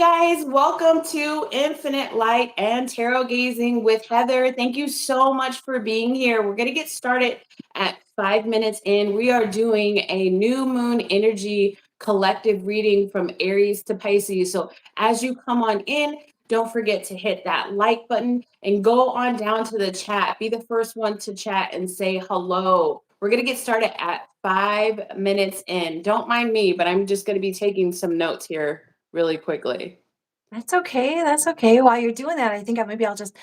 guys, welcome to Infinite Light and Tarot Gazing with Heather. Thank you so much for being here. We're going to get started at 5 minutes in. We are doing a new moon energy collective reading from Aries to Pisces. So as you come on in, don't forget to hit that like button and go on down to the chat. Be the first one to chat and say hello. We're going to get started at 5 minutes in. Don't mind me, but I'm just going to be taking some notes here really quickly. That's okay. That's okay. While you're doing that, I think maybe I'll just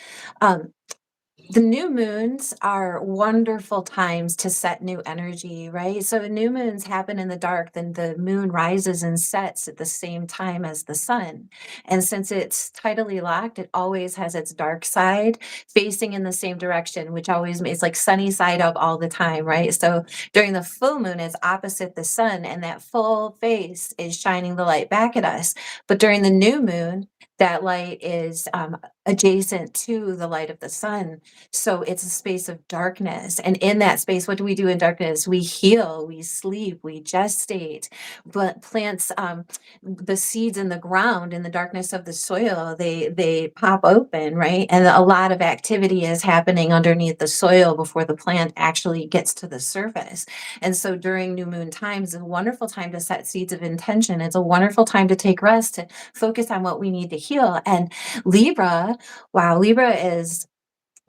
the new moons are wonderful times to set new energy, right? So new moons happen in the dark, then the moon rises and sets at the same time as the sun. And since it's tidally locked, it always has its dark side facing in the same direction, which always makes like sunny side up all the time, right? So during the full moon, it's opposite the sun, and that full face is shining the light back at us. But during the new moon, that light is adjacent to the light of the sun. So it's a space of darkness. And in that space, what do we do in darkness? We heal, we sleep, we gestate. But plants, the seeds in the ground, in the darkness of the soil, they pop open, right? And a lot of activity is happening underneath the soil before the plant actually gets to the surface. And so during new moon times, it's a wonderful time to set seeds of intention. It's a wonderful time to take rest, to focus on what we need to heal. And Libra, wow, Libra is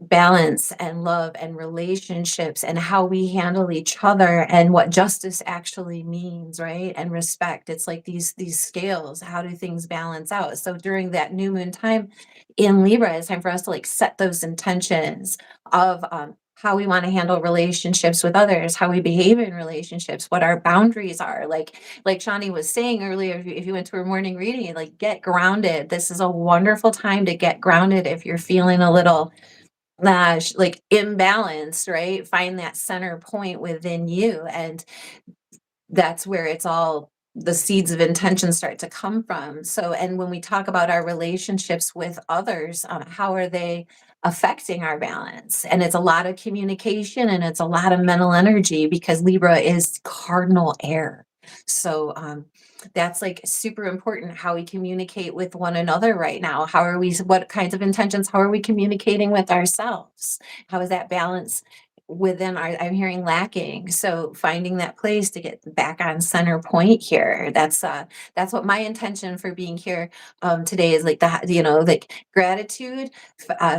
balance and love and relationships and how we handle each other and what justice actually means, right? And respect. It's like these scales. How do things balance out? So during that new moon time in Libra, it's time for us to like set those intentions of how we want to handle relationships with others, how we behave in relationships, what our boundaries are. Like Shani was saying earlier, if you went to her morning reading, like get grounded. This is a wonderful time to get grounded if you're feeling a little like imbalanced, right? Find that center point within you. And that's where it's all the seeds of intention start to come from. So, and when we talk about our relationships with others, how are they affecting our balance? And it's a lot of communication and it's a lot of mental energy because Libra is cardinal air. So, that's like super important how we communicate with one another right now. How are we, what kinds of intentions, how are we communicating with ourselves? How is that balance within our, I'm hearing lacking. So finding that place to get back on center point here. That's what my intention for being here today is, like like gratitude,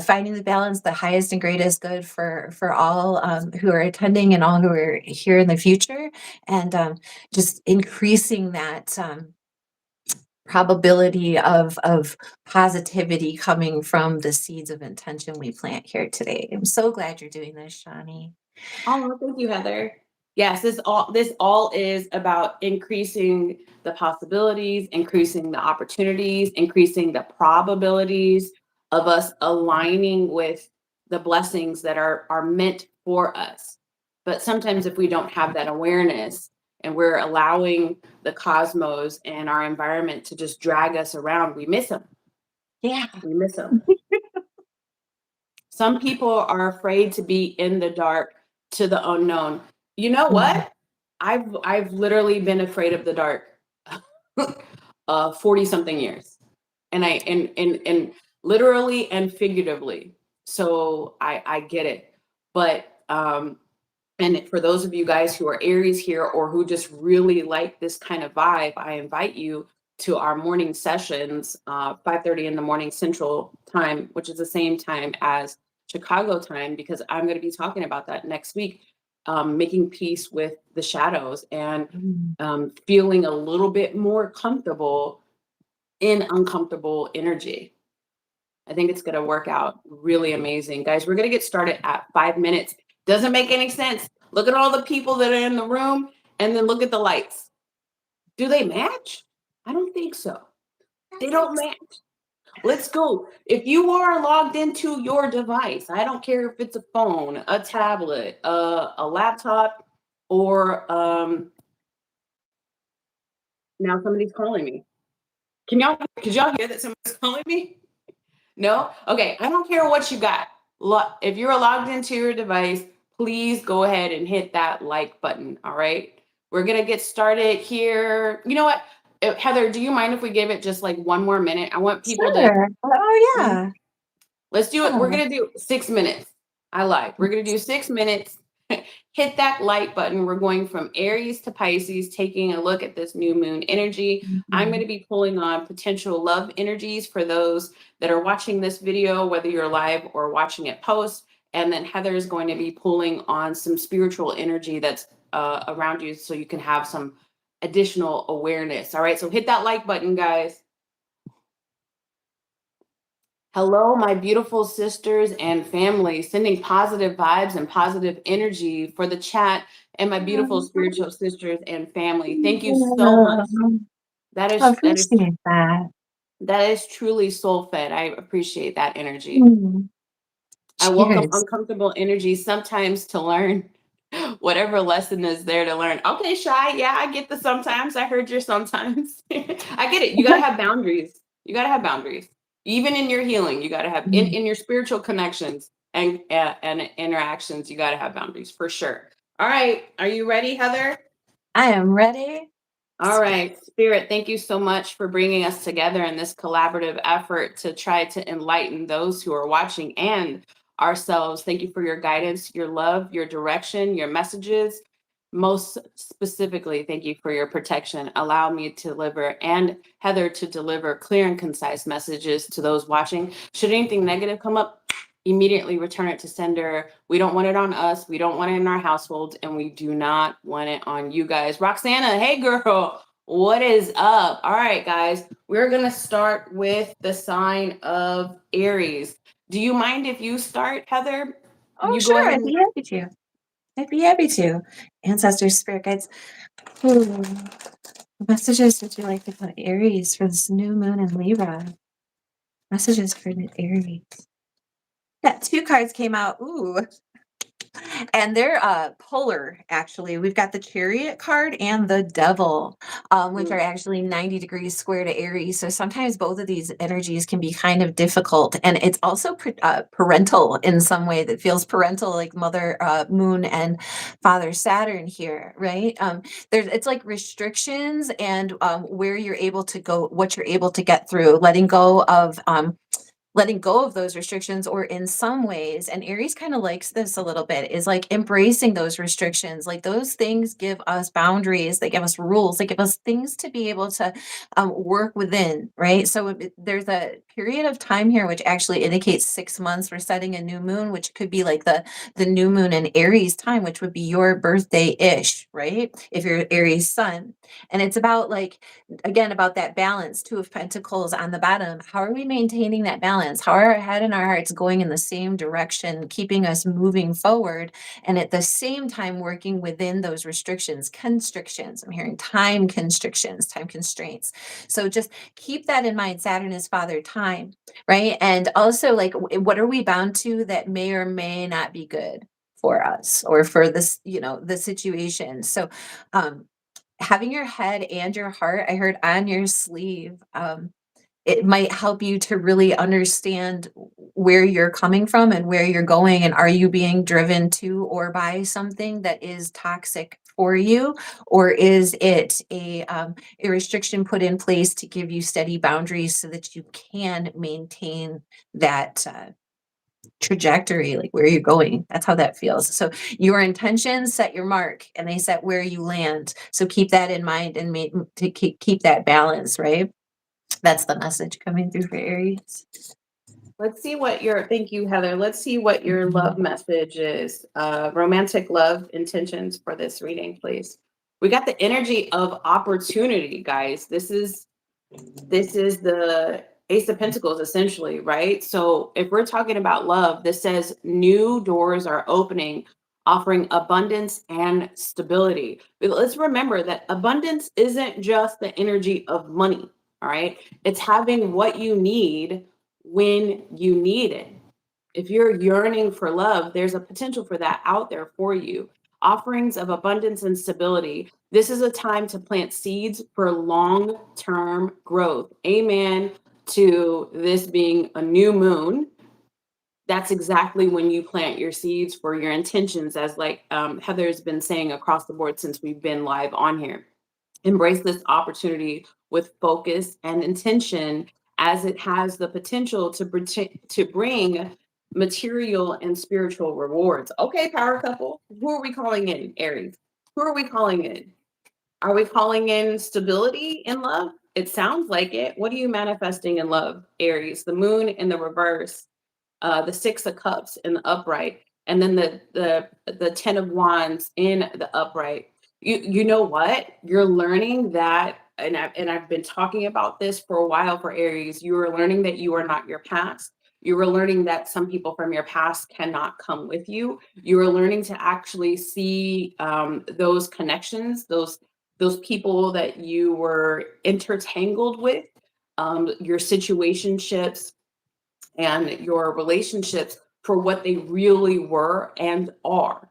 finding the balance, the highest and greatest good for all who are attending and all who are here in the future, and just increasing that probability of positivity coming from the seeds of intention we plant here today. I'm so glad you're doing this, Shani. Oh, thank you, Heather. Yes, this all is about increasing the possibilities, increasing the opportunities, increasing the probabilities of us aligning with the blessings that are meant for us. But sometimes if we don't have that awareness and we're allowing the cosmos and our environment to just drag us around, we miss them. Yeah. We miss them. Some people are afraid to be in the dark to the unknown. You know what? I've literally been afraid of the dark 40 something years. And and literally and figuratively. So I get it. But and for those of you guys who are Aries here or who just really like this kind of vibe, I invite you to our morning sessions, 5:30 in the morning Central Time, which is the same time as Chicago time, because I'm going to be talking about that next week, making peace with the shadows and feeling a little bit more comfortable in uncomfortable energy. I think it's going to work out really amazing. Guys, we're going to get started at 5 minutes. Doesn't make any sense. Look at all the people that are in the room and then look at the lights. Do they match? I don't think so. They don't match. Let's go. If you are logged into your device, I don't care if it's a phone, a tablet, a laptop, or now somebody's calling me. Could y'all hear that somebody's calling me? No? Okay, I don't care what you got. If you're logged into your device, please go ahead and hit that like button, all right? We're going to get started here. You know what? Heather, do you mind if we give it just like one more minute? I want people to. Sure. Oh, Mhm. yeah. Let's do it. We're Yeah. going to do 6 minutes. I lied. We're going to do 6 minutes. Hit that like button. We're going from Aries to Pisces, taking a look at this new moon energy. I'm going Mhm. to be pulling on potential love energies for those that are watching this video, whether you're live or watching it post. And then Heather is going to be pulling on some spiritual energy that's around you so you can have some additional awareness. All right. So hit that like button, guys. Hello, my beautiful sisters and family, sending positive vibes and positive energy for the chat and my beautiful spiritual sisters and family. Thank you so much. That I is that is appreciate that. that is truly soul fed. I appreciate that energy. Mm. I welcome Cheers. uncomfortable energy sometimes to learn whatever lesson is there to learn. Okay, Shy, yeah, I get the sometimes. I heard your sometimes. I get it. You got to have boundaries. You got to have boundaries. Even in your healing, you got to have Mm. in your spiritual connections and interactions, you got to have boundaries for sure. All right, are you ready, Heather? I am ready. All right, Spirit, thank you so much for bringing us together in this collaborative effort to try to enlighten those who are watching and ourselves. Thank you for your guidance, your love, your direction, your messages. Most specifically, thank you for your protection. Allow me to deliver and Heather to deliver clear and concise messages to those watching. Should anything negative come up, immediately return it to sender. We don't want it on us. We don't want it in our households, and we do not want it on you guys. Roxana, hey girl, what is up? All right, guys, we're gonna start with the sign of Aries. Do you mind if you start, Heather? Oh, You go sure. ahead I'd and be happy to. I'd be happy to. Ancestors, spirit guides. Hmm. What messages would you like to put Aries for this new moon in Libra? Messages for the Aries. Got two cards came out. Ooh. And they're polar, actually. We've got the Chariot card and the Devil, which are actually 90 degrees square to Aries. So sometimes both of these energies can be kind of difficult. And it's also parental in some way that feels parental, like Mother Moon and Father Saturn here, right? It's like restrictions and where you're able to go, what you're able to get through, letting go of those restrictions, or in some ways, and Aries kind of likes this a little bit, is like embracing those restrictions. Like those things give us boundaries, they give us rules, they give us things to be able to work within, right? So there's a period of time here which actually indicates 6 months. We're setting a new moon, which could be like the new moon in Aries time, which would be your birthday ish, right? If you're Aries sun. And it's about like, again, about that balance. Two of Pentacles on the bottom. How are we maintaining that balance? How are our head and our hearts going in the same direction, keeping us moving forward, and at the same time working within those restrictions, constrictions? I'm hearing time constrictions, time constraints. So just keep that in mind. Saturn is father time, right? And also, like, what are we bound to that may or may not be good for us or for this, the situation? So, having your head and your heart, I heard, on your sleeve, it might help you to really understand where you're coming from and where you're going, and are you being driven to or by something that is toxic for you, or is it a restriction put in place to give you steady boundaries so that you can maintain that trajectory, like where you're going. That's how that feels. So your intentions set your mark, and they set where you land. So keep that in mind and to keep that balance, right? That's the message coming through for Aries. let's see what your thank you, Heather. Let's see what your love message is. Romantic love intentions for this reading, please. We got the energy of opportunity, guys. This is the Ace of Pentacles, essentially, right? So if we're talking about love, this says new doors are opening, offering abundance and stability. But let's remember that abundance isn't just the energy of money, all right? It's having what you need when you need it. If you're yearning for love, there's a potential for that out there for you. Offerings of abundance and stability. This is a time to plant seeds for long-term growth. Amen to this being a new moon. That's exactly when you plant your seeds for your intentions, as like Heather's been saying across the board since we've been live on here. Embrace this opportunity with focus and intention, as it has the potential to bring material and spiritual rewards. Okay, power couple, who are we calling in, Aries? Who are we calling in? Are we calling in stability in love? It sounds like it. What are you manifesting in love, Aries? The moon in the reverse, the Six of Cups in the upright, and then the Ten of Wands in the upright. You know what? You're learning that, and I've been talking about this for a while for Aries. You are learning that you are not your past. You are learning that some people from your past cannot come with you. You are learning to actually see those connections, those people that you were intertangled with, your situationships and your relationships for what they really were and are.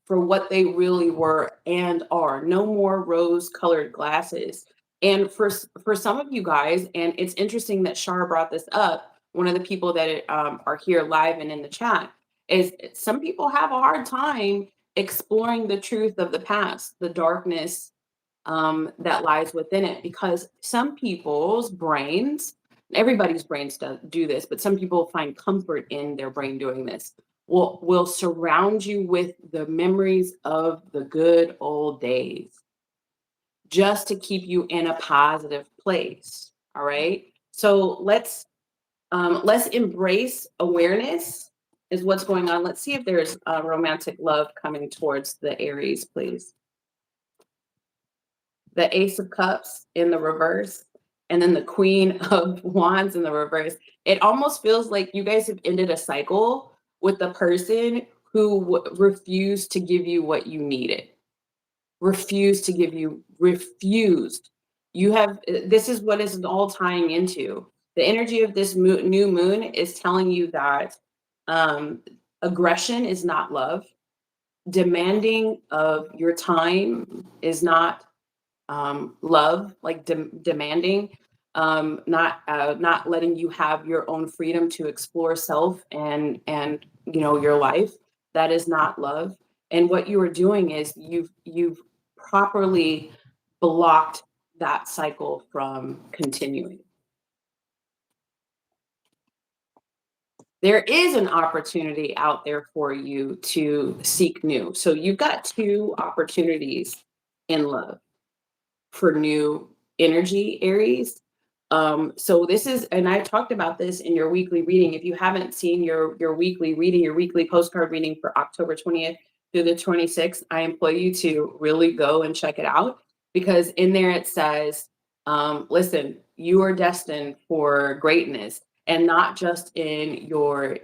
For what they really were and are. No more rose-colored glasses. And for some of you guys, and it's interesting that Shar brought this up. One of the people that are here live and in the chat is some people have a hard time exploring the truth of the past, the darkness that lies within it, because some people's brains, everybody's brains do this, but some people find comfort in their brain doing this, will surround you with the memories of the good old days just to keep you in a positive place. All right, so let's embrace awareness is what's going on. Let's see if there's romantic love coming towards the Aries, please. The Ace of Cups in the reverse, and then the Queen of Wands in the reverse. It almost feels like you guys have ended a cycle with the person who refused to give you what you needed. Refused to give you, refused. You have, this is what is all tying into. The energy of this new moon is telling you that aggression is not love. Demanding of your time is not love, like demanding, not letting you have your own freedom to explore self and your life. That is not love. And what you are doing is you've properly blocked that cycle from continuing. There is an opportunity out there for you to seek new. So you've got two opportunities in love for new energy, Aries. So this is, and I talked about this in your weekly reading. If you haven't seen your weekly reading, your weekly postcard reading for October 20th through the 26th, I implore you to really go and check it out, because in there it says, listen, you are destined for greatness, and not just in your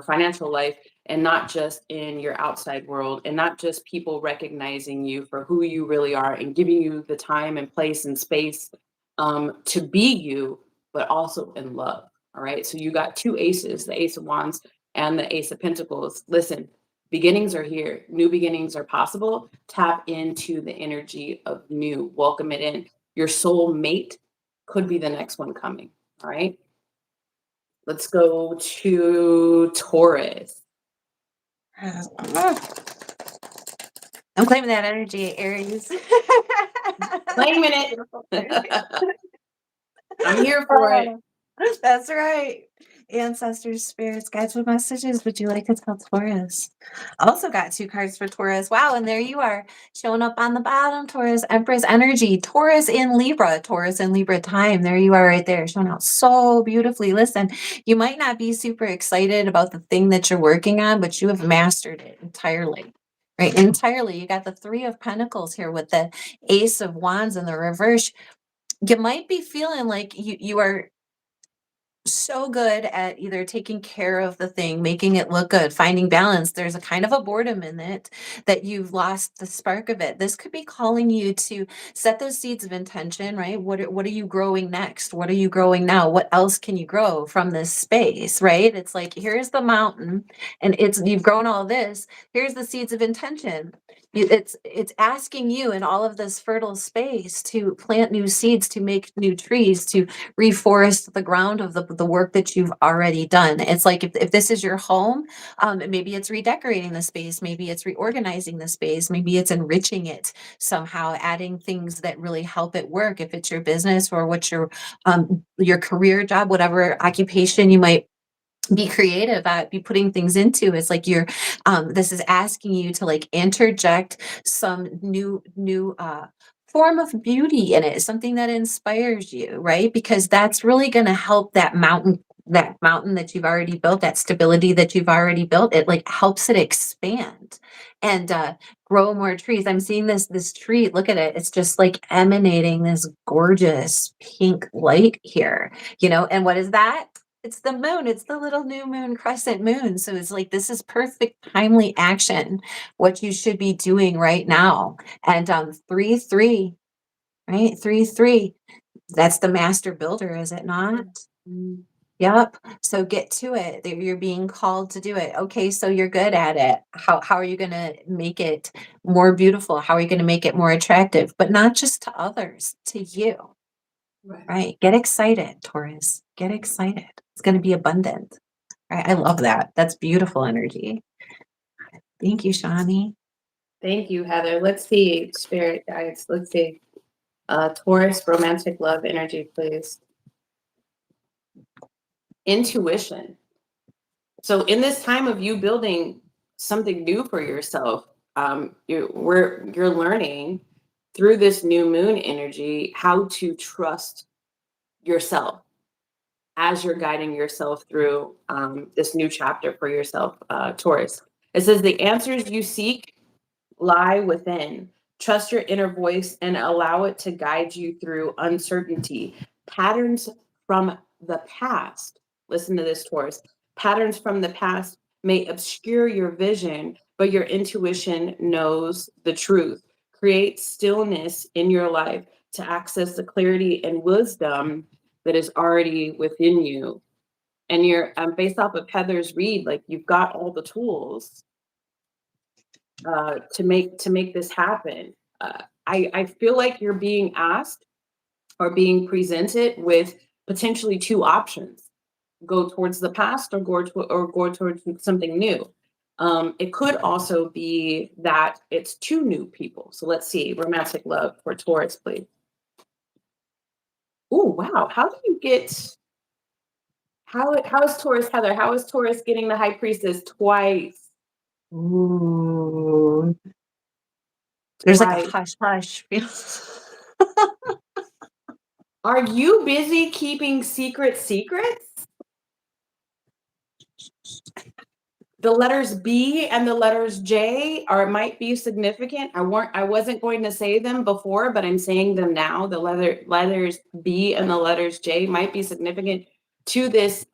financial life, and not just in your outside world, and not just people recognizing you for who you really are and giving you the time and place and space to be you, but also in love. All right. So you got two aces, the Ace of Wands and the Ace of Pentacles. Listen, beginnings are here. New beginnings are possible. Tap into the energy of new. Welcome it in. Your soul mate could be the next one coming. All right. Let's go to Taurus. I'm claiming that energy, Aries. Claiming it. I'm here for it. That's right. Ancestors, spirits, guides with messages. Would you like to tell Taurus? Also got two cards for Taurus. Wow, and there you are showing up on the bottom, Taurus, Empress energy, Taurus in Libra time. There you are right there, showing out so beautifully. Listen, you might not be super excited about the thing that you're working on, but you have mastered it entirely. Right, entirely. You got the Three of Pentacles here with the Ace of Wands in the reverse. You might be feeling like you are so good at either taking care of the thing, making it look good, finding balance. There's a kind of a boredom in it that you've lost the spark of it. This could be calling you to set those seeds of intention, right? What are you growing next? What are you growing now? What else can you grow from this space, right? It's like, here's the mountain and you've grown all this. Here's the seeds of intention. It's asking you in all of this fertile space to plant new seeds, to make new trees, to reforest the ground of the work that you've already done. It's like if this is your home, maybe it's redecorating the space, maybe it's reorganizing the space, maybe it's enriching it somehow, adding things that really help it work. If it's your business or what's your career job, whatever occupation you might be creative at, be putting things into. It's like you're this is asking you to like interject some new form of beauty in it, something that inspires you, right? Because that's really going to help that mountain that you've already built, that stability that you've already built. It like helps it expand and grow more trees. I'm seeing this tree, look at it, it's just like emanating this gorgeous pink light here, and what is that? It's the moon. It's the little new moon crescent moon. So it's like this is perfect timely action, what you should be doing right now. And 3-3, right? 3-3. That's the master builder, is it not? Mm. Yep. So get to it. You're being called to do it. Okay, so you're good at it. How are you going to make it more beautiful? How are you going to make it more attractive? But not just to others, to you. Right. Right. Get excited, Taurus. Get excited. It's going to be abundant. Right. I love that. That's beautiful energy. Thank you, Shani. Thank you, Heather. Let's see, spirit guides. Let's see. Taurus, romantic love energy, please. Intuition. So in this time of you building something new for yourself, you're learning through this new moon energy how to trust yourself as you're guiding yourself through this new chapter for yourself, Taurus. It says the answers you seek lie within. Trust your inner voice and allow it to guide you through uncertainty. Patterns from the past, listen to this, Taurus. Patterns from the past may obscure your vision, but your intuition knows the truth. Create stillness in your life to access the clarity and wisdom that is already within you. And you're based off of Heather's read, like you've got all the tools to make this happen. I feel like you're being asked or being presented with potentially two options: go towards the past or go towards something new. It could also be that it's two new people. So let's see, romantic love for Taurus, please. Oh wow, how do you get? How is Taurus, Heather? How is Taurus getting the High Priestess twice? Ooh. There's like a Twice. hush hush feel. Are you busy keeping secrets? The letters B and the letters J are might be significant. I wasn't going to say them before, but I'm saying them now. The letters B and the letters J might be significant to this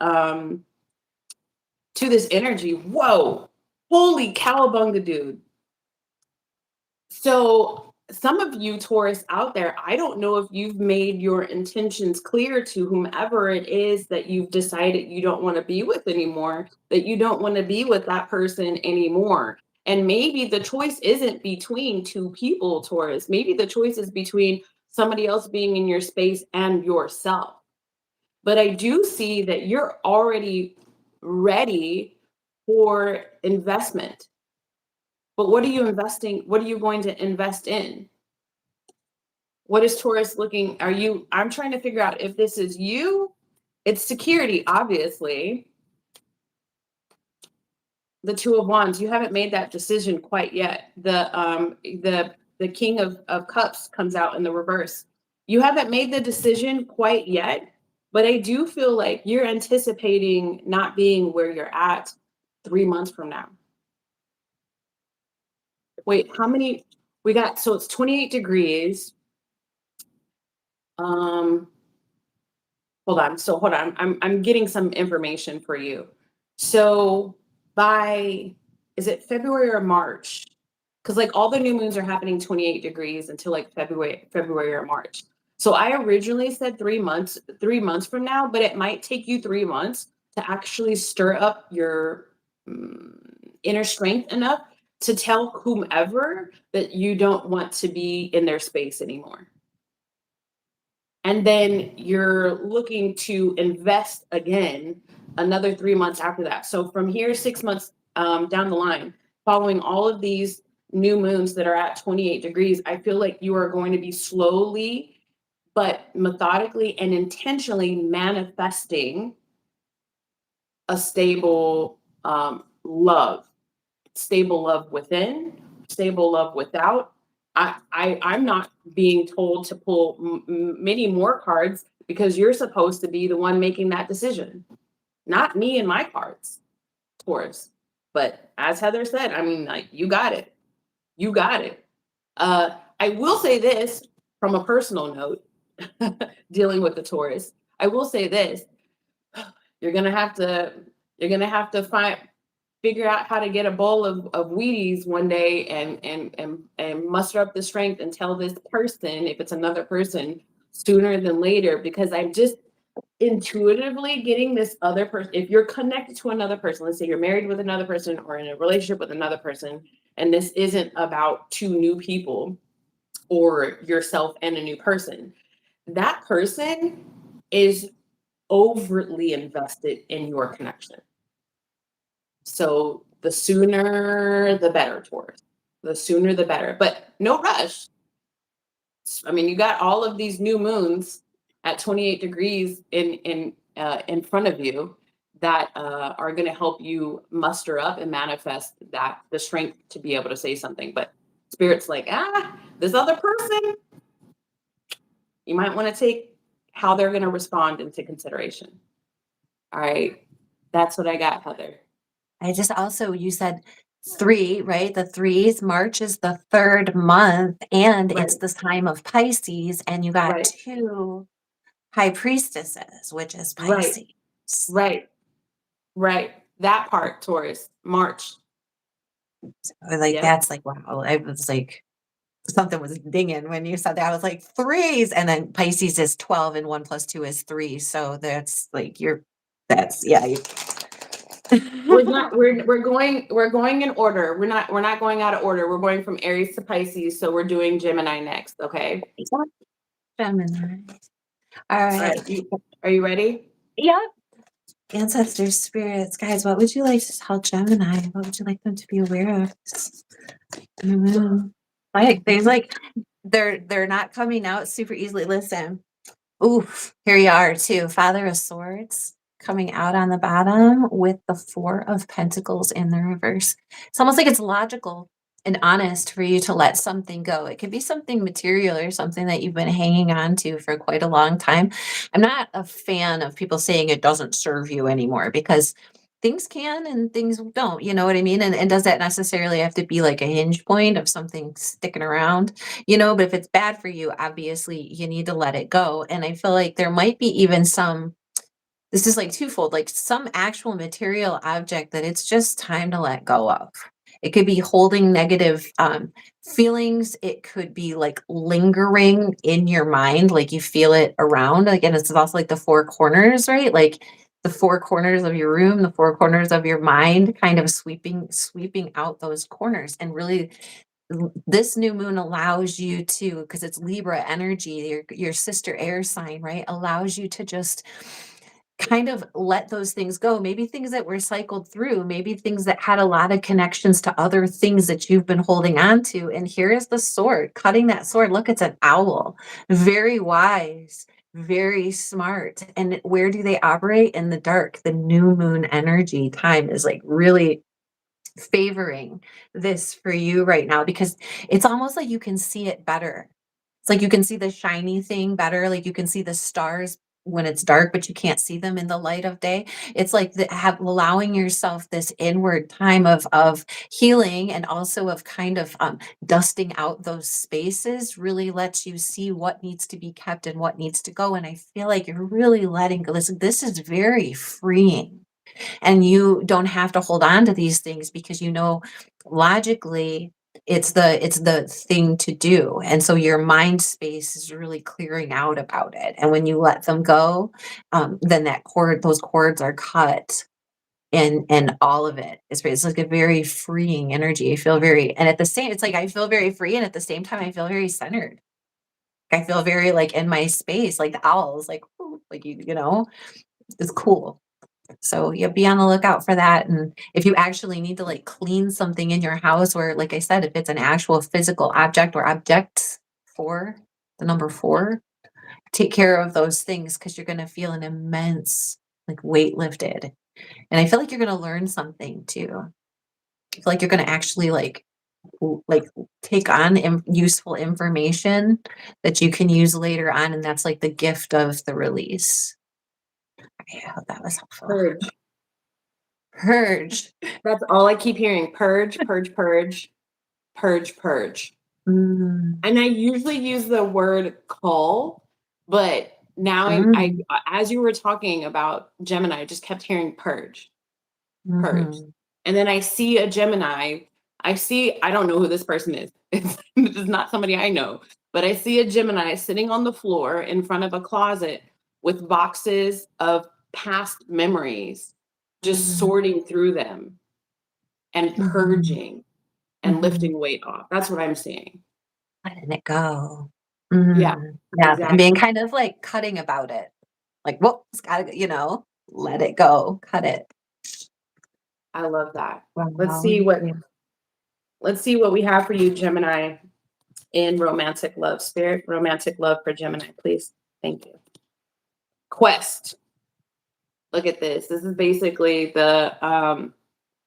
energy. Whoa. Holy cowabunga, dude. So some of you Taurus out there, I don't know if you've made your intentions clear to whomever it is that you've decided you don't want to be with anymore, that you don't want to be with that person anymore. And maybe the choice isn't between two people, Taurus. Maybe the choice is between somebody else being in your space and yourself. But I do see that you're already ready for investment. But what are you investing? What are you going to invest in? What is Taurus looking? I'm trying to figure out if this is you. It's security, obviously. The Two of Wands. You haven't made that decision quite yet. The King of Cups comes out in the reverse. You haven't made the decision quite yet, but I do feel like you're anticipating not being where you're at 3 months from now. Wait, how many we got? So it's 28 degrees. Um, hold on. So hold on. I'm getting some information for you. So by is it February or March? Because like all the new moons are happening 28 degrees until like February or March. So I originally said 3 months from now, but it might take you 3 months to actually stir up your inner strength enough to tell whomever that you don't want to be in their space anymore. And then you're looking to invest again another 3 months after that. So from here, 6 months down the line, following all of these new moons that are at 28 degrees, I feel like you are going to be slowly but methodically and intentionally manifesting a stable love within, stable love without. I'm not being told to pull many more cards because you're supposed to be the one making that decision, not me and my cards, Taurus. But as Heather said, I mean, like, you got it. You got it. I will say this from a personal note, dealing with the Taurus. I will say this: you're gonna have to figure out how to get a bowl of Wheaties one day and muster up the strength and tell this person, if it's another person, sooner than later, because I'm just intuitively getting this other person. If you're connected to another person, let's say you're married with another person or in a relationship with another person, and this isn't about two new people or yourself and a new person, that person is overtly invested in your connection. So the sooner the better, Taurus. The sooner the better, but no rush. I mean, you got all of these new moons at 28 degrees in front of you that are going to help you muster up and manifest that the strength to be able to say something. But spirit's like, this other person, you might want to take how they're going to respond into consideration. All right, that's what I got, Heather. I just also, you said 3, right? The threes, March is the 3rd month, and Right. it's the time of Pisces, and you got Right. 2 high priestesses, which is Right. Pisces. Right. That part, Taurus, March. Like, Yeah. that's like, wow. I was like, something was dinging when you said that. I was like, threes, and then Pisces is 12, and 1 + 2 is 3. So that's like, yeah. We're going in order. We're not going out of order. We're going from Aries to Pisces, so we're doing Gemini next, okay? Gemini. All All right. right. Are you ready? Yeah. Ancestors, spirits, guys, what would you like to tell Gemini? What would you like them to be aware of? Like, there's like, they're not coming out super easily. Listen, oof, here you are too. Father of Swords coming out on the bottom with the 4 of Pentacles in the reverse. It's almost like it's logical and honest for you to let something go. It could be something material or something that you've been hanging on to for quite a long time. I'm not a fan of people saying it doesn't serve you anymore, because things can and things don't, you know what I mean? And does that necessarily have to be like a hinge point of something sticking around? But if it's bad for you, obviously you need to let it go. And I feel like there might be even this is like twofold, like some actual material object that it's just time to let go of. It could be holding negative feelings. It could be like lingering in your mind, like you feel it around. Again, it's also like the 4 corners, right? Like the 4 corners of your room, the 4 corners of your mind, kind of sweeping out those corners. And really, this new moon allows you to, because it's Libra energy, your sister air sign, right? Allows you to just kind of let those things go. Maybe things that were cycled through, maybe things that had a lot of connections to other things that you've been holding on to. And here is the sword, cutting that sword. Look, it's an owl. Very wise, very smart. And where do they operate? In the dark. The new moon energy time is like really favoring this for you right now, because it's almost like you can see it better. It's like you can see the shiny thing better, like you can see the stars when it's dark, but you can't see them in the light of day. It's like allowing yourself this inward time of healing, and also of kind of dusting out those spaces really lets you see what needs to be kept and what needs to go. And I feel like you're really letting go. Listen, this is very freeing, and you don't have to hold on to these things, because logically it's the thing to do. And so your mind space is really clearing out about it, and when you let them go, then those cords are cut. and all of it is it's like a very freeing energy. I feel very, and at the same, it's like I feel very free, and at the same time I feel very centered. I feel very like in my space, like the owls, like ooh, like you know, it's cool. So yeah, be on the lookout for that. And if you actually need to like clean something in your house, or like I said, if it's an actual physical object or objects, four, the number four, take care of those things because you're going to feel an immense like weight lifted. And I feel like you're going to learn something too. I feel like you're going to actually like take on useful information that you can use later on, and that's like the gift of the release. I hope that was helpful. Purge. Purge. That's all I keep hearing. Purge, purge, purge, purge, purge. Mm, And I usually use the word call, but now mm, as you were talking about Gemini, I just kept hearing purge, purge. mhm, And then I see a Gemini. I don't know who this person is. It's not somebody I know, but I see a Gemini sitting on the floor in front of a closet with boxes of past memories, just mhm, sorting through them and mhm, purging and mhm. lifting weight off. That's what I'm seeing. Letting it go. Yeah, Yeah, and being exactly. kind of like cutting about it. Like, whoop, it's gotta, let it go, cut it. I love that. Let's Wow. see what let's see what we have for you, Gemini, in romantic love. Spirit, romantic love for Gemini, please. Thank you. Quest. Look at this. This is basically the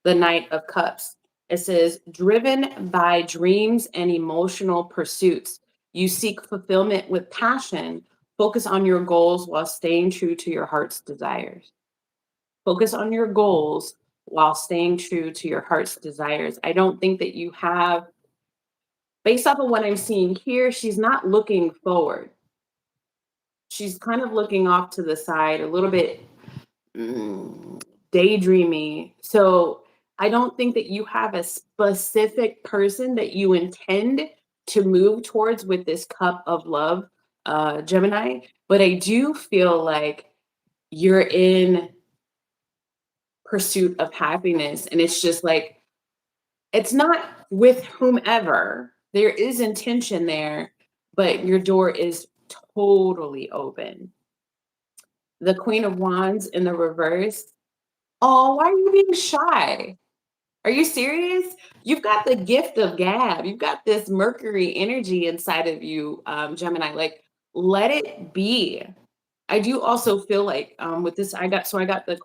Knight of Cups. It says, driven by dreams and emotional pursuits, you seek fulfillment with passion. Focus on your goals while staying true to your heart's desires. Focus on your goals while staying true to your heart's desires. I don't think that you have, based off of what I'm seeing here, she's not looking forward. She's kind of looking off to the side, a little bit mm, daydreamy. So I don't think that you have a specific person that you intend to move towards with this cup of love, Gemini. But I do feel like you're in pursuit of happiness. And it's just like, it's not with whomever. There is intention there, but your door is totally open. The Queen of Wands in the reverse. Oh, why are you being shy? Are you serious? You've got the gift of gab. You've got this Mercury energy inside of you, Gemini. Like, let it be. I do also feel like with this, I got the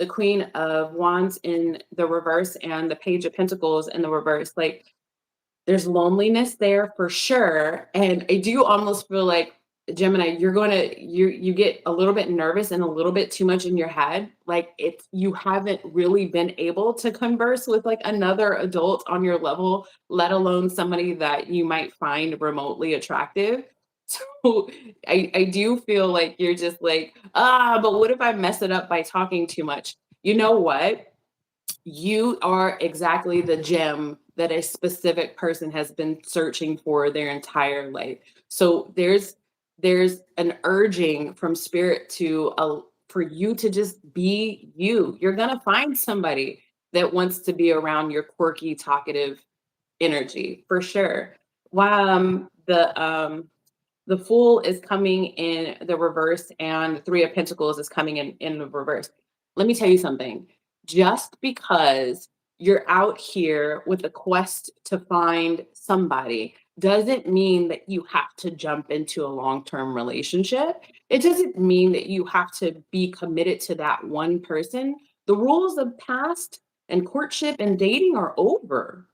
Queen of Wands in the reverse and the Page of Pentacles in the reverse. Like, there's loneliness there for sure. And I do almost feel like Gemini, you get a little bit nervous and a little bit too much in your head. Like it's you haven't really been able to converse with like another adult on your level, let alone somebody that you might find remotely attractive. So I do feel like you're just like, but what if I mess it up by talking too much? You know what? You are exactly the gem that a specific person has been searching for their entire life. So there's an urging from spirit to for you to just be you. You're gonna find somebody that wants to be around your quirky, talkative energy for sure. While the Fool is coming in the reverse and the Three of Pentacles is coming in the reverse. Let me tell you something. Just because you're out here with a quest to find somebody doesn't mean that you have to jump into a long-term relationship. It doesn't mean that you have to be committed to that one person. The rules of past and courtship and dating are over.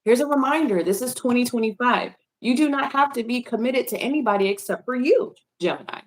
Here's a reminder, this is 2025. You do not have to be committed to anybody except for you, Gemini.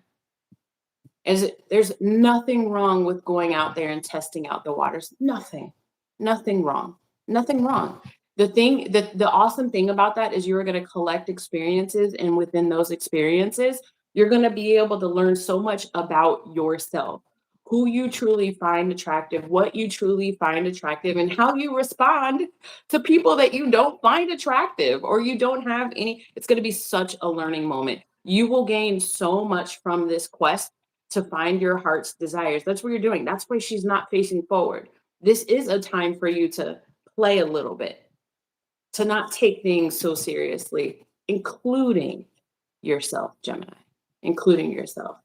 There's nothing wrong with going out there and testing out the waters. Nothing. Nothing wrong. Nothing wrong. The awesome thing about that is you're going to collect experiences, and within those experiences, you're going to be able to learn so much about yourself, who you truly find attractive, what you truly find attractive, and how you respond to people that you don't find attractive or you don't have any. It's going to be such a learning moment. You will gain so much from this quest. to find your heart's desires. That's what you're doing. That's why she's not facing forward. This is a time for you to play a little bit, to not take things so seriously, including yourself, Gemini, including yourself.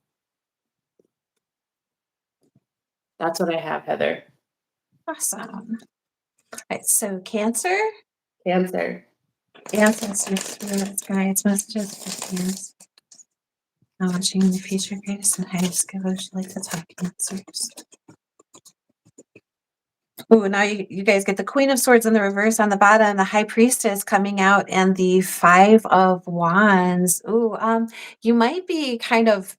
That's what I have, Heather. Awesome. All right, so Cancer. Cancer. Ancestors, spirits, guides, messages, Cancer. Watching the future greatest and highest good, would you like to talk Cancers? Oh, now you guys get the Queen of Swords in the reverse on the bottom, the High Priestess coming out, and the Five of Wands. Oh, you might be kind of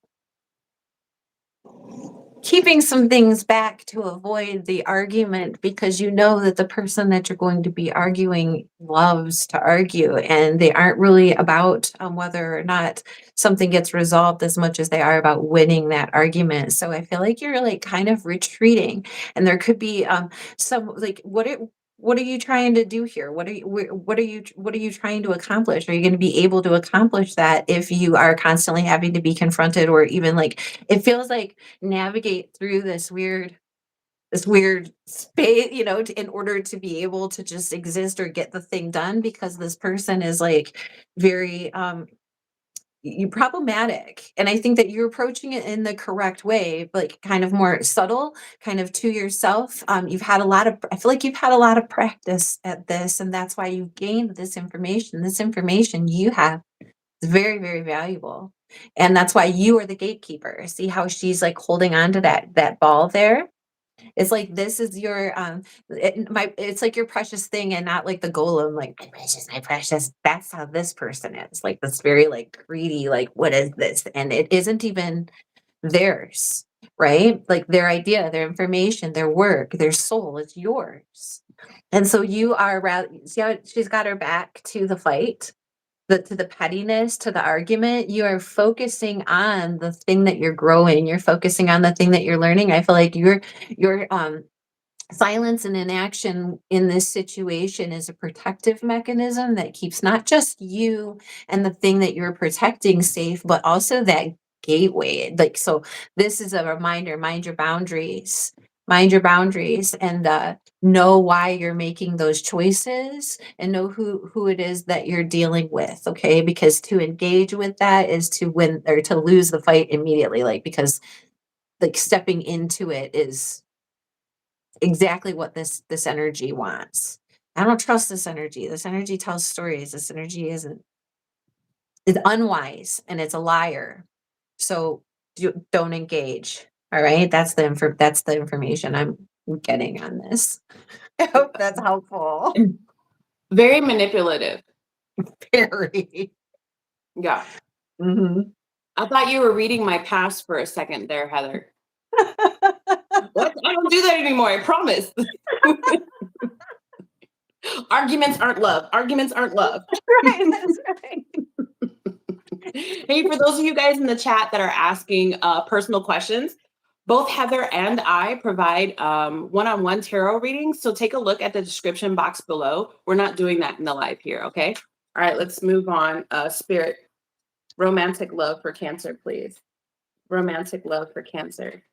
keeping some things back to avoid the argument because you know that the person that you're going to be arguing loves to argue, and they aren't really about whether or not something gets resolved as much as they are about winning that argument. So I feel like you're like kind of retreating, and there could be some like what are you trying to do here? What are you trying to accomplish? Are you going to be able to accomplish that if you are constantly having to be confronted, or even like it feels like navigate through this weird space, in order to be able to just exist or get the thing done, because this person is like very you problematic. And I think that you're approaching it in the correct way, like kind of more subtle, kind of to yourself. I feel like you've had a lot of practice at this, and that's why you gained this information. This information you have is very, very valuable. And that's why you are the gatekeeper. See how she's like holding on to that ball there? It's like this is your it's like your precious thing, and not like the golem, like my precious, my precious. That's how this person is. Like this very like greedy, like what is this? And it isn't even theirs, right? Like their idea, their information, their work, their soul, it's yours. And so you are rather see how she's got her back to the fight, to the pettiness, to the argument. You are focusing on the thing that you're growing. You're focusing on the thing that you're learning. I feel like your silence and inaction in this situation is a protective mechanism that keeps not just you and the thing that you're protecting safe, but also that gateway. Like, so this is a reminder, mind your boundaries, and know why you're making those choices, and know who it is that you're dealing with. Okay, because to engage with that is to win or to lose the fight immediately, like, because like stepping into it is exactly what this energy wants. I don't trust this energy. This energy tells stories. This energy is unwise, and it's a liar. So don't engage. All right. That's the information I'm getting on this. I hope that's helpful. Very manipulative. Very. Yeah. Mhm. I thought you were reading my past for a second there, Heather. What? I don't do that anymore, I promise. Arguments aren't love. Arguments aren't love. Right, that's right. Hey, for those of you guys in the chat that are asking personal questions, both Heather and I provide one-on-one tarot readings. So take a look at the description box below. We're not doing that in the live here, okay? All right, let's move on. Spirit, romantic love for Cancer, please. Romantic love for Cancer.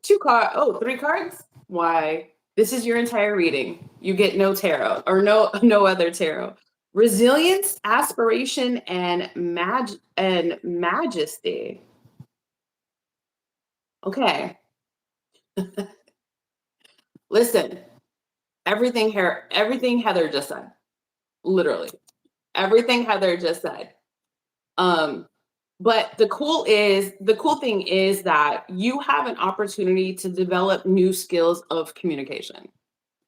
3 cards? Why? This is your entire reading. You get no tarot, or no other tarot. Resilience, aspiration, and majesty. Okay. Listen, everything Heather just said. Literally. Everything Heather just said. But the cool thing is that you have an opportunity to develop new skills of communication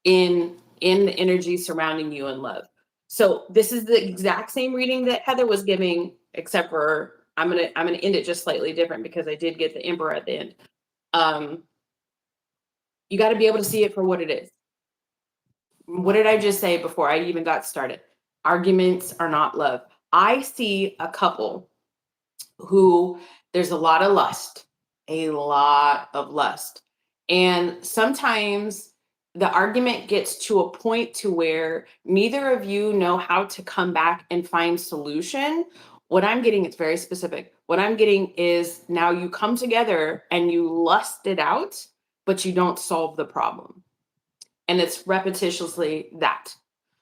in the energy surrounding you in love. So this is the exact same reading that Heather was giving, except for I'm gonna end it just slightly different because I did get the Emperor at the end. You got to be able to see it for what it is. What did I just say before I even got started? Arguments are not love. I see a couple who there's a lot of lust. And sometimes the argument gets to a point to where neither of you know how to come back and find solution. What I'm getting, it's very specific. What I'm getting is now you come together and you lust it out, but you don't solve the problem. And it's repetitiously that.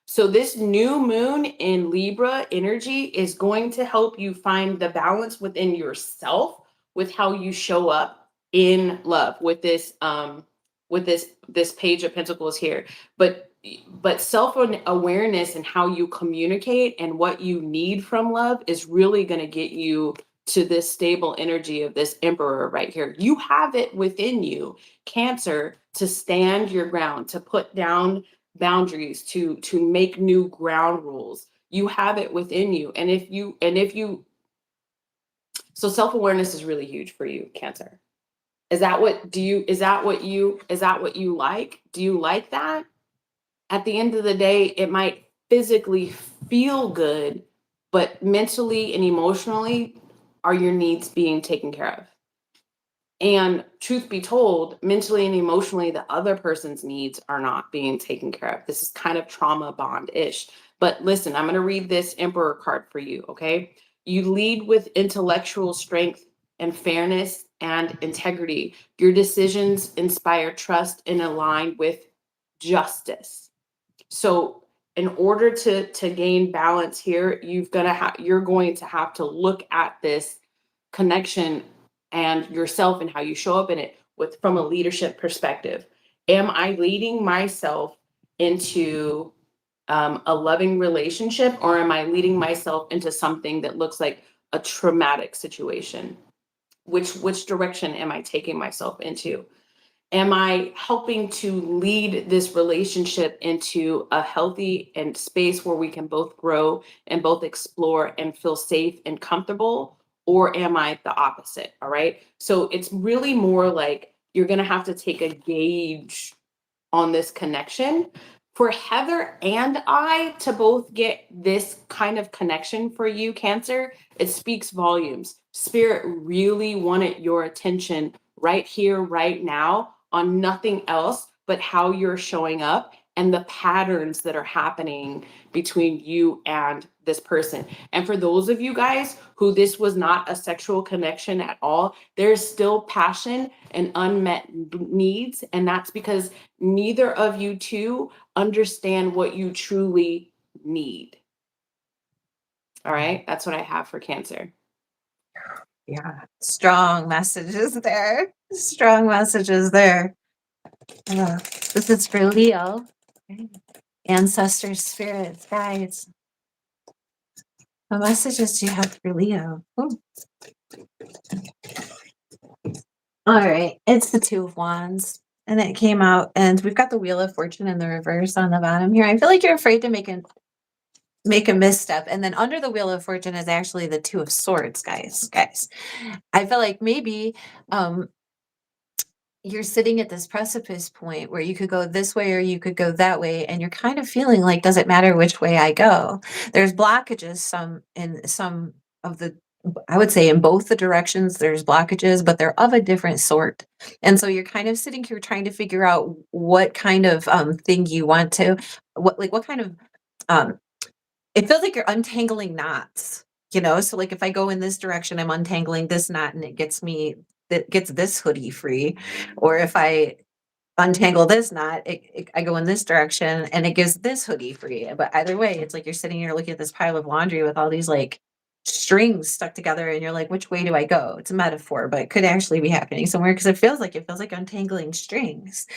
So this new moon in Libra energy is going to help you find the balance within yourself with how you show up in love with this page of pentacles here. But self-awareness and how you communicate and what you need from love is really going to get you to this stable energy of this emperor right here. You have it within you, Cancer, to stand your ground, to put down boundaries, to make new ground rules. You have it within you. And if you so self-awareness is really huge for you, Cancer. Is that what you like? Do you like that? At the end of the day, it might physically feel good, but mentally and emotionally, are your needs being taken care of? And truth be told, mentally and emotionally, the other person's needs are not being taken care of. This is kind of trauma bond-ish. But listen, I'm going to read this Emperor card for you, okay? You lead with intellectual strength and fairness and integrity. Your decisions inspire trust and align with justice. So in order to gain balance here, you're going to have to look at this connection and yourself and how you show up in it from a leadership perspective. Am I leading myself into a loving relationship, or am I leading myself into something that looks like a traumatic situation? Which direction am I taking myself into? Am I helping to lead this relationship into a healthy and space where we can both grow and both explore and feel safe and comfortable? Or am I the opposite? All right. So it's really more like you're going to have to take a gauge on this connection. For Heather and I to both get this kind of connection for you, Cancer, it speaks volumes. Spirit really wanted your attention right here, right now, on nothing else but how you're showing up and the patterns that are happening between you and this person. And for those of you guys who this was not a sexual connection at all, there's still passion and unmet needs. And that's because neither of you two understand what you truly need. All right, that's what I have for Cancer. Yeah, strong messages there. Strong messages there. This is for Leo. Ancestors, spirits, guides. What messages do you have for Leo? Ooh. All right, it's the Two of Wands. And it came out, and we've got the Wheel of Fortune in the reverse on the bottom here. I feel like you're afraid to make a misstep. And then under the Wheel of Fortune is actually the Two of Swords, guys. I feel like maybe you're sitting at this precipice point where you could go this way or you could go that way, and you're kind of feeling like, does it matter which way I go? There's blockages some of the, I would say in both the directions there's blockages, but they're of a different sort. And so you're kind of sitting here trying to figure out what kind of thing you want to, what kind of um it feels like you're untangling knots, so like if I go in this direction, I'm untangling this knot and it gets this hoodie free. Or if I untangle this knot, I go in this direction and it gives this hoodie free. But either way, it's like you're sitting here looking at this pile of laundry with all these like strings stuck together, and you're like, which way do I go? It's a metaphor, but it could actually be happening somewhere, because it feels like untangling strings.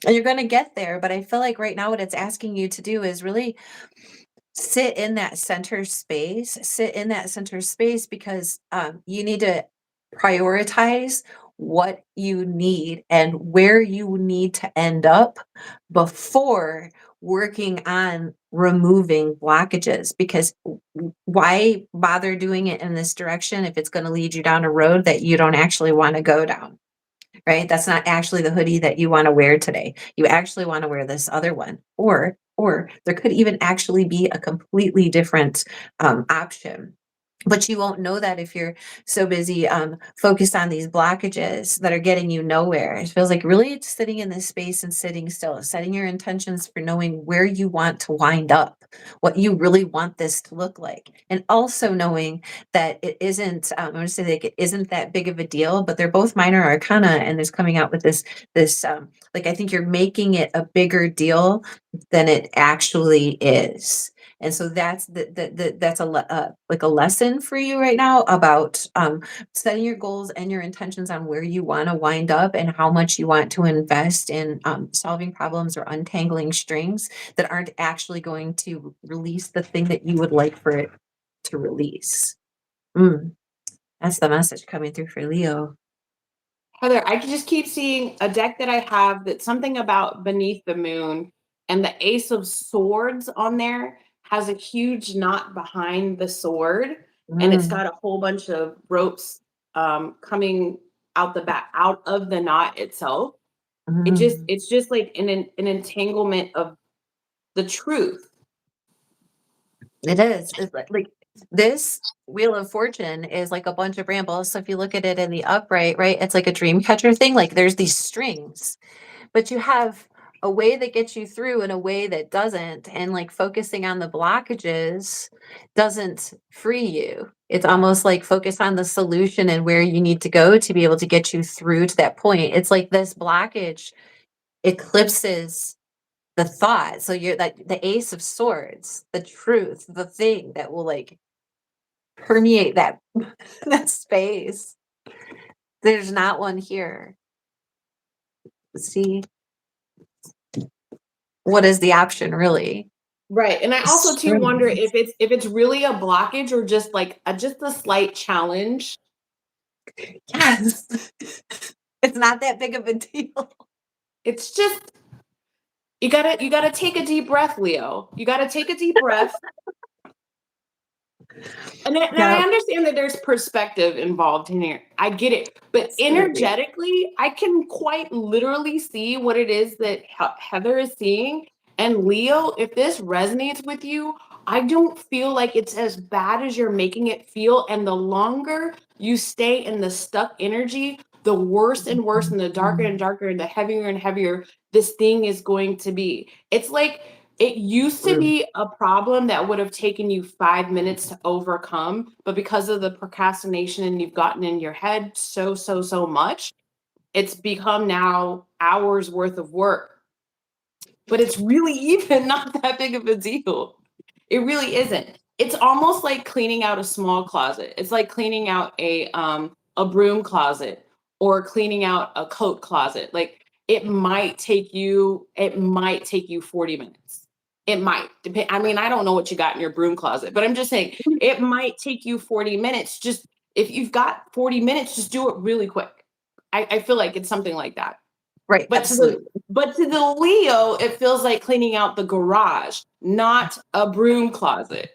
And you're going to get there, but I feel like right now what it's asking you to do is really sit in that center space, because you need to prioritize what you need and where you need to end up before working on removing blockages. Because why bother doing it in this direction if it's going to lead you down a road that you don't actually want to go down? Right? That's not actually the hoodie that you want to wear today. You actually want to wear this other one. Or there could even actually be a completely different option. But you won't know that if you're so busy focused on these blockages that are getting you nowhere. It feels like really just sitting in this space and sitting still, setting your intentions for knowing where you want to wind up, what you really want this to look like. And also knowing that it isn't, I'm going to say like it isn't that big of a deal, but they're both minor arcana, and there's coming out with this like I think you're making it a bigger deal than it actually is. And so that's that's like a lesson for you right now about setting your goals and your intentions on where you want to wind up and how much you want to invest in solving problems or untangling strings that aren't actually going to release the thing that you would like for it to release. Mm, that's the message coming through for Leo. Heather, I can just keep seeing a deck that I have that's something about beneath the moon, and the Ace of Swords on there has a huge knot behind the sword, and it's Mm, got a whole bunch of ropes coming out the back out of the knot itself. mm. It's just like an entanglement of the truth. It is. It's like this Wheel of Fortune is like a bunch of brambles. So if you look at it in the upright, right, it's like a dream catcher thing. Like there's these strings, but you have a way that gets you through and a way that doesn't. And like focusing on the blockages doesn't free you. It's almost like focus on the solution and where you need to go to be able to get you through to that point. It's like this blockage eclipses the thought. So you're like the Ace of Swords, the truth, the thing that will like permeate that that space. There's not one here. See, what is the option really? Right. And I also too wonder Strings. if it's really a blockage or just like just a slight challenge. Yes. It's not that big of a deal. It's just you gotta take a deep breath, Leo. You gotta take a deep breath. And I Yeah, understand that there's perspective involved in here. I get it. But absolutely. energetically, I can quite literally see what it is that Heather is seeing. And Leo, if this resonates with you, I don't feel like it's as bad as you're making it feel. And the longer you stay in the stuck energy, the worse and worse, and the darker and Mhm. darker, and the heavier and heavier this thing is going to be. It's like it used to True. be a problem that would have taken you 5 minutes to overcome, but because of the procrastination and you've gotten in your head so much, it's become now hours worth of work. But it's really even not that big of a deal. It really isn't. It's almost like cleaning out a small closet. It's like cleaning out a broom closet or cleaning out a coat closet. Like it might take you 40 minutes. It might depend. I mean, I don't know what you got in your broom closet, but I'm just saying it might take you 40 minutes. Just if you've got 40 minutes, just do it really quick. I feel like it's something like that. Right, absolutely. But to the Leo, it feels like cleaning out the garage, not a broom closet.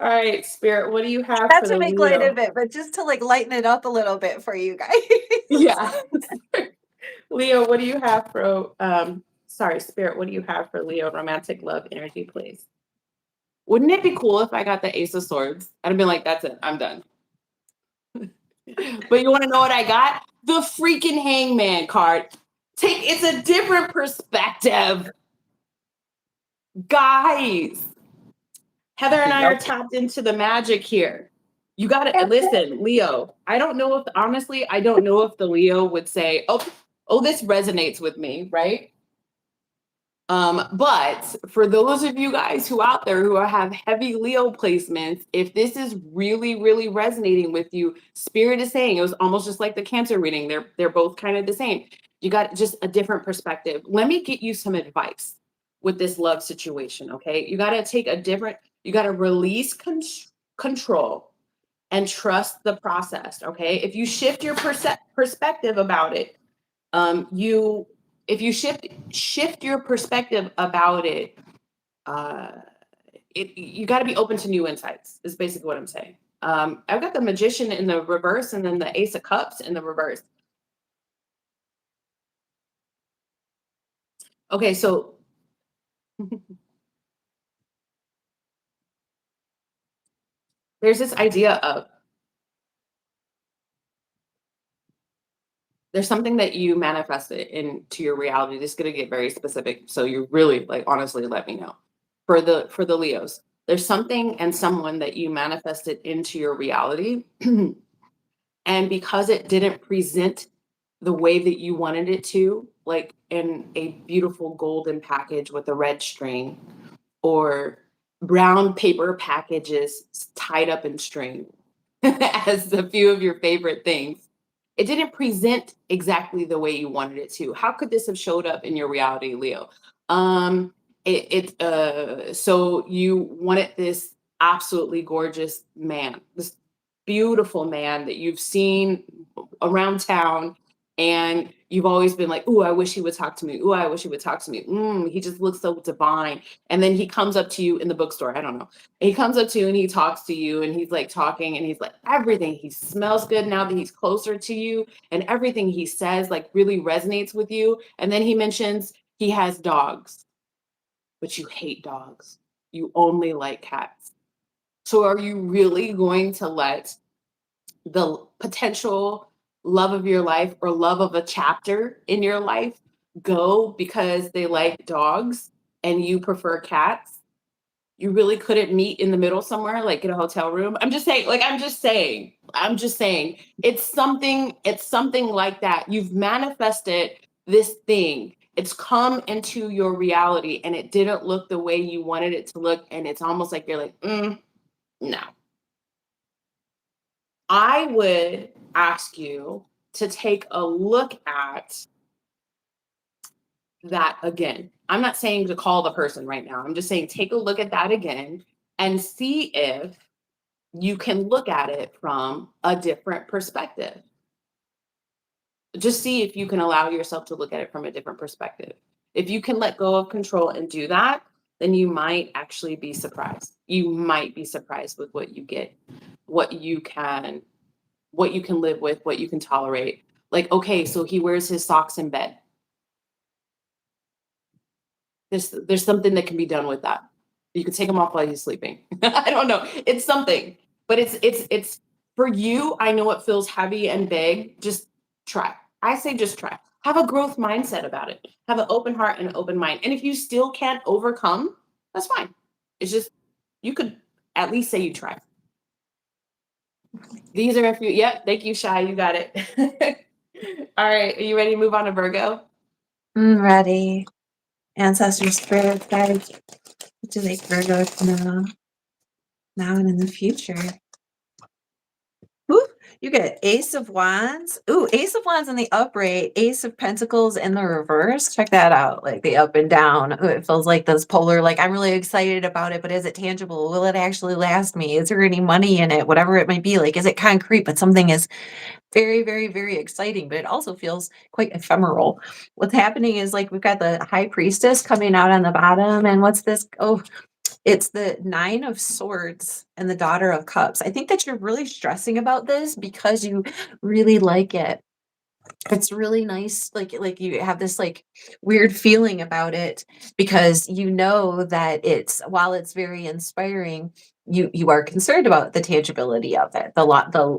All right, Spirit, what do you have Not for to the make light Leo? of it, but just to like lighten it up a little bit for you guys. Yeah. Leo, what do you have for sorry, Spirit, what do you have for Leo romantic love energy, please? Wouldn't it be cool if I got the Ace of Swords? I'd have been like, that's it, I'm done. But you want to know what I got? The freaking Hangman card. It's a different perspective. Guys, Heather and I are Yep. tapped into the magic here. You got to listen, Leo. I don't know if honestly, I don't know if the Leo would say, "Oh, this resonates with me," right? But for those of you guys who out there who have heavy Leo placements, if this is really resonating with you, Spirit is saying it was almost just like the Cancer reading. They're both kind of the same. You got just a different perspective. Let me get you some advice with this love situation. Okay, you got to take a different. You got to release control and trust the process. Okay, if you shift your perspective about it, you if you shift your perspective about it, uh you got to be open to new insights is basically what I'm saying. I've got the Magician in the reverse and then the Ace of Cups in the reverse. Okay, so there's this idea of there's something that you manifested into your reality. This is going to get very specific, so you really, like, honestly, let me know. For the Leos, there's something and someone that you manifested into your reality, and because it didn't present the way that you wanted it to, like in a beautiful golden package with a red string, or brown paper packages tied up in string, as a few of your favorite things. It didn't present exactly the way you wanted it to. How could this have showed up in your reality, Leo? Um, so you wanted this absolutely gorgeous man, this beautiful man that you've seen around town, and you've always been like, "Ooh, I wish he would talk to me. Ooh, I wish he would talk to me. He just looks so divine." And then he comes up to you in the bookstore. I don't know. He comes up to you and he talks to you, and he's like talking, and he's like everything. He smells good now that he's closer to you, and everything he says like really resonates with you. And then he mentions he has dogs, but you hate dogs. You only like cats. So are you really going to let the potential love of your life or love of a chapter in your life go because they like dogs and you prefer cats? You really couldn't meet in the middle somewhere, like in a hotel room? I'm just saying, it's something like that. You've manifested this thing. It's come into your reality and it didn't look the way you wanted it to look. And it's almost like you're like, no. I would ask you to take a look at that again. I'm not saying to call the person right now. I'm just saying take a look at that again and see if you can look at it from a different perspective. Just see if you can allow yourself to look at it from a different perspective. If you can let go of control and do that, then you might actually be surprised. You might be surprised with what you get, what you can live with, what you can tolerate. Like, okay, so he wears his socks in bed. There's something that can be done with that. You can take them off while he's sleeping. I don't know. It's something, but it's for you. I know it feels heavy and big. Just try. I say just try. Have a growth mindset about it. Have an open heart and an open mind. And if you still can't overcome, that's fine. It's just you could at least say you tried. These are a few. Yep. Thank you, Shy. You got it. All right. Are you ready to move on to Virgo? Ready. Ancestor spirit guides, what do they Virgo know now and in the future? Ooh, you get Ace of Wands. Ooh, Ace of Wands in the upright, Ace of Pentacles in the reverse. Check that out, like the up and down. Ooh, it feels like this polar, like I'm really excited about it, but is it tangible? Will it actually last me? Is there any money in it? Whatever it might be, like, is it concrete? But something is very, very, very exciting, but it also feels quite ephemeral. What's happening is like we've got the High Priestess coming out on the bottom, and what's this? Oh, it's the Nine of Swords and the Daughter of Cups. I think that you're really stressing about this because you really like it. It's really nice, like you have this like weird feeling about it because you know that it's while it's very inspiring, you are concerned about the tangibility of it, the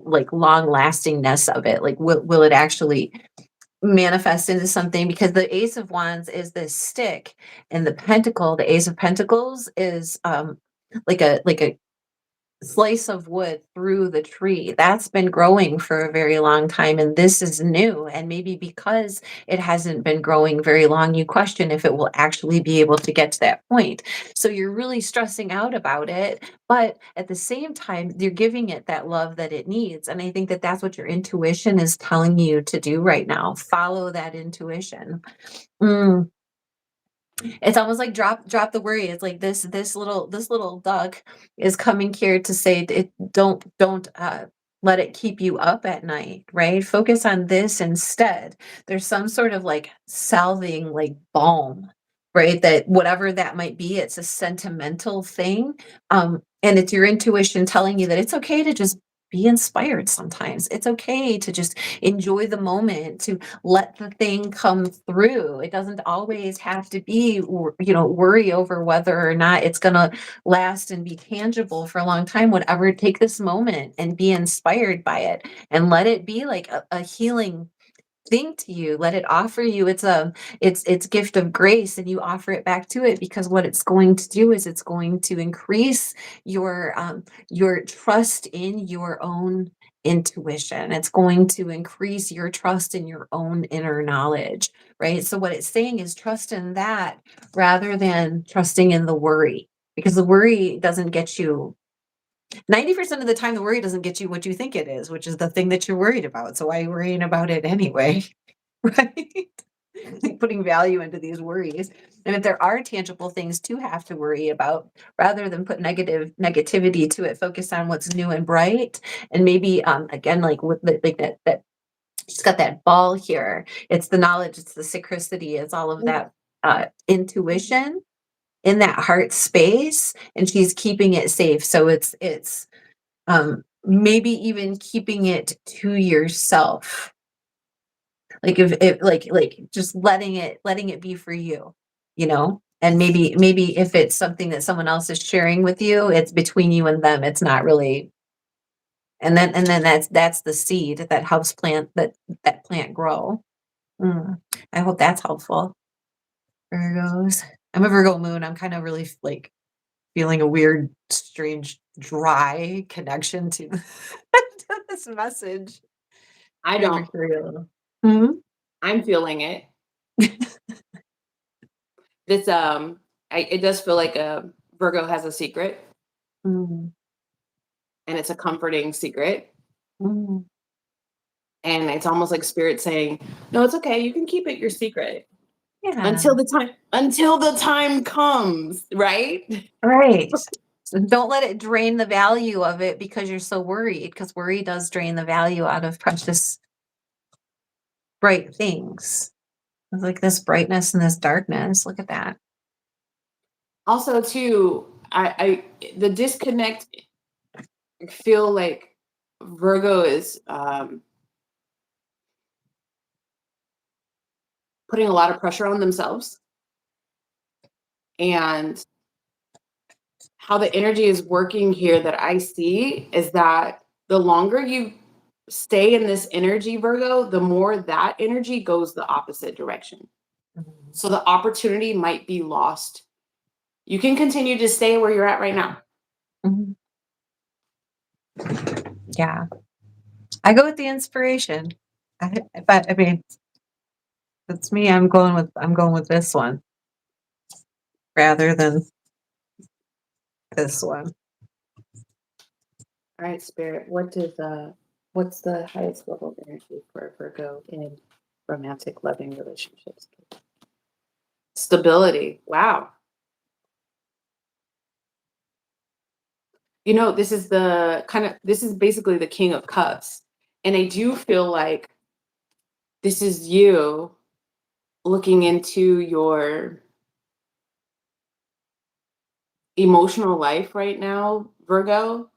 like long lastingness of it. Like will it actually manifest into something? Because the Ace of Wands is this stick, and the Ace of Pentacles is like a slice of wood through the tree that's been growing for a very long time, and this is new, and maybe because it hasn't been growing very long, you question if it will actually be able to get to that point. So you're really stressing out about it, but at the same time you're giving it that love that it needs, and I think that that's what your intuition is telling you to do right now. Follow that intuition. Mm. It's almost like drop the worry. It's like this little duck is coming here to say it, don't let it keep you up at night, right? Focus on this instead. There's some sort of like salving like balm, right? That whatever that might be, it's a sentimental thing. And it's your intuition telling you that it's okay to just be inspired sometimes. It's okay to just enjoy the moment, to let the thing come through. It doesn't always have to be, worry over whether or not it's going to last and be tangible for a long time. Whatever, take this moment and be inspired by it and let it be like a healing thing to you. Let it offer you it's gift of grace, and you offer it back to it, because what it's going to do is it's going to increase your trust in your own intuition. It's going to increase your trust in your own inner knowledge, right? So what it's saying is trust in that rather than trusting in the worry, because the worry doesn't get you 90% of the time. The worry doesn't get you what you think it is, which is the thing that you're worried about. So why are you worrying about it anyway? Right? Like putting value into these worries. And if there are tangible things to have to worry about, rather than put negativity to it, focus on what's new and bright. And maybe again, like with like that she's got that ball here. It's the knowledge, it's the synchronicity, it's all of that intuition in that heart space, and she's keeping it safe. So it's maybe even keeping it to yourself, like if it like just letting it be for you, and maybe if it's something that someone else is sharing with you, it's between you and them. It's not really. And then that's the seed that helps that plant grow. Mm, I hope that's helpful, Virgos. I'm a Virgo moon. I'm kind of really like feeling a weird, strange, dry connection to to this message. I Trying to don't. hear you a little. Mhm. I'm feeling it. This it does feel like a Virgo has a secret, Mm, and it's a comforting secret. mm. And it's almost like spirit saying, "No, it's okay. You can keep it your secret Yeah, until the time comes." Right? right. So don't let it drain the value of it because you're so worried, because worry does drain the value out of precious, bright things. It's like this brightness and this darkness. Look at that. Also, too, the disconnect. I feel like Virgo is putting a lot of pressure on themselves, and how the energy is working here that I see is that the longer you stay in this energy, Virgo, the more that energy goes the opposite direction. Mhm. So the opportunity might be lost. You can continue to stay where you're at right now. Mhm. Yeah, I go with the inspiration. I mean, that's me. I'm going with this one rather than this one. All right, Spirit. What's the highest level of energy for Virgo in romantic loving relationships? Stability. Wow. This is basically the King of Cups. And I do feel like this is you looking into your emotional life right now, Virgo.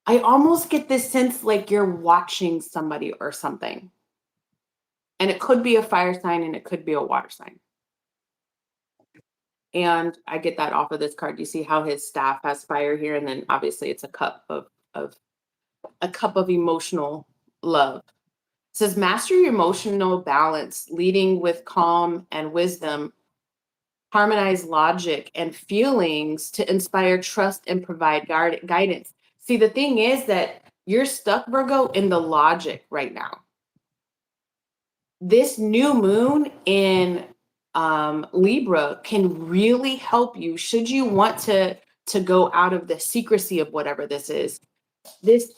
I almost get this sense like you're watching somebody or something. And it could be a fire sign and it could be a water sign. And I get that off of this card. You see how his staff has fire here, and then obviously it's of a cup of emotional love. It says master your emotional balance, leading with calm and wisdom, harmonize logic and feelings to inspire trust and provide guidance. See, the thing is that you're stuck, Virgo, in the logic right now. This new moon in Libra can really help you should you want to go out of the secrecy of whatever this is. This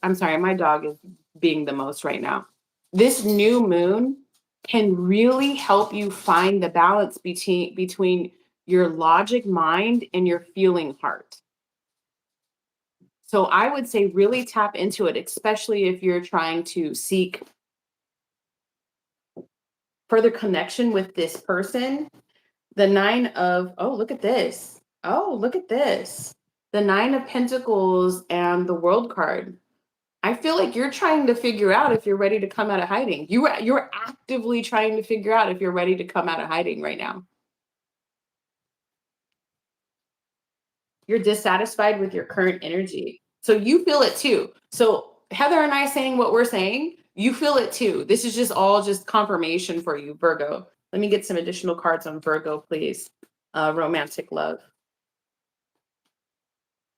I'm sorry, my dog is being the most right now. This new moon can really help you find the balance between your logic mind and your feeling heart. So I would say really tap into it, especially if you're trying to seek further connection with this person. The nine of, oh, look at this. Oh, look at this. the Nine of Pentacles and the World card. I feel like you're trying to figure out if you're ready to come out of hiding. You're actively trying to figure out if you're ready to come out of hiding right now. You're dissatisfied with your current energy. So you feel it too. So Heather and I saying what we're saying, you feel it too. This is just all just confirmation for you, Virgo. Let me get some additional cards on Virgo, please. Romantic love.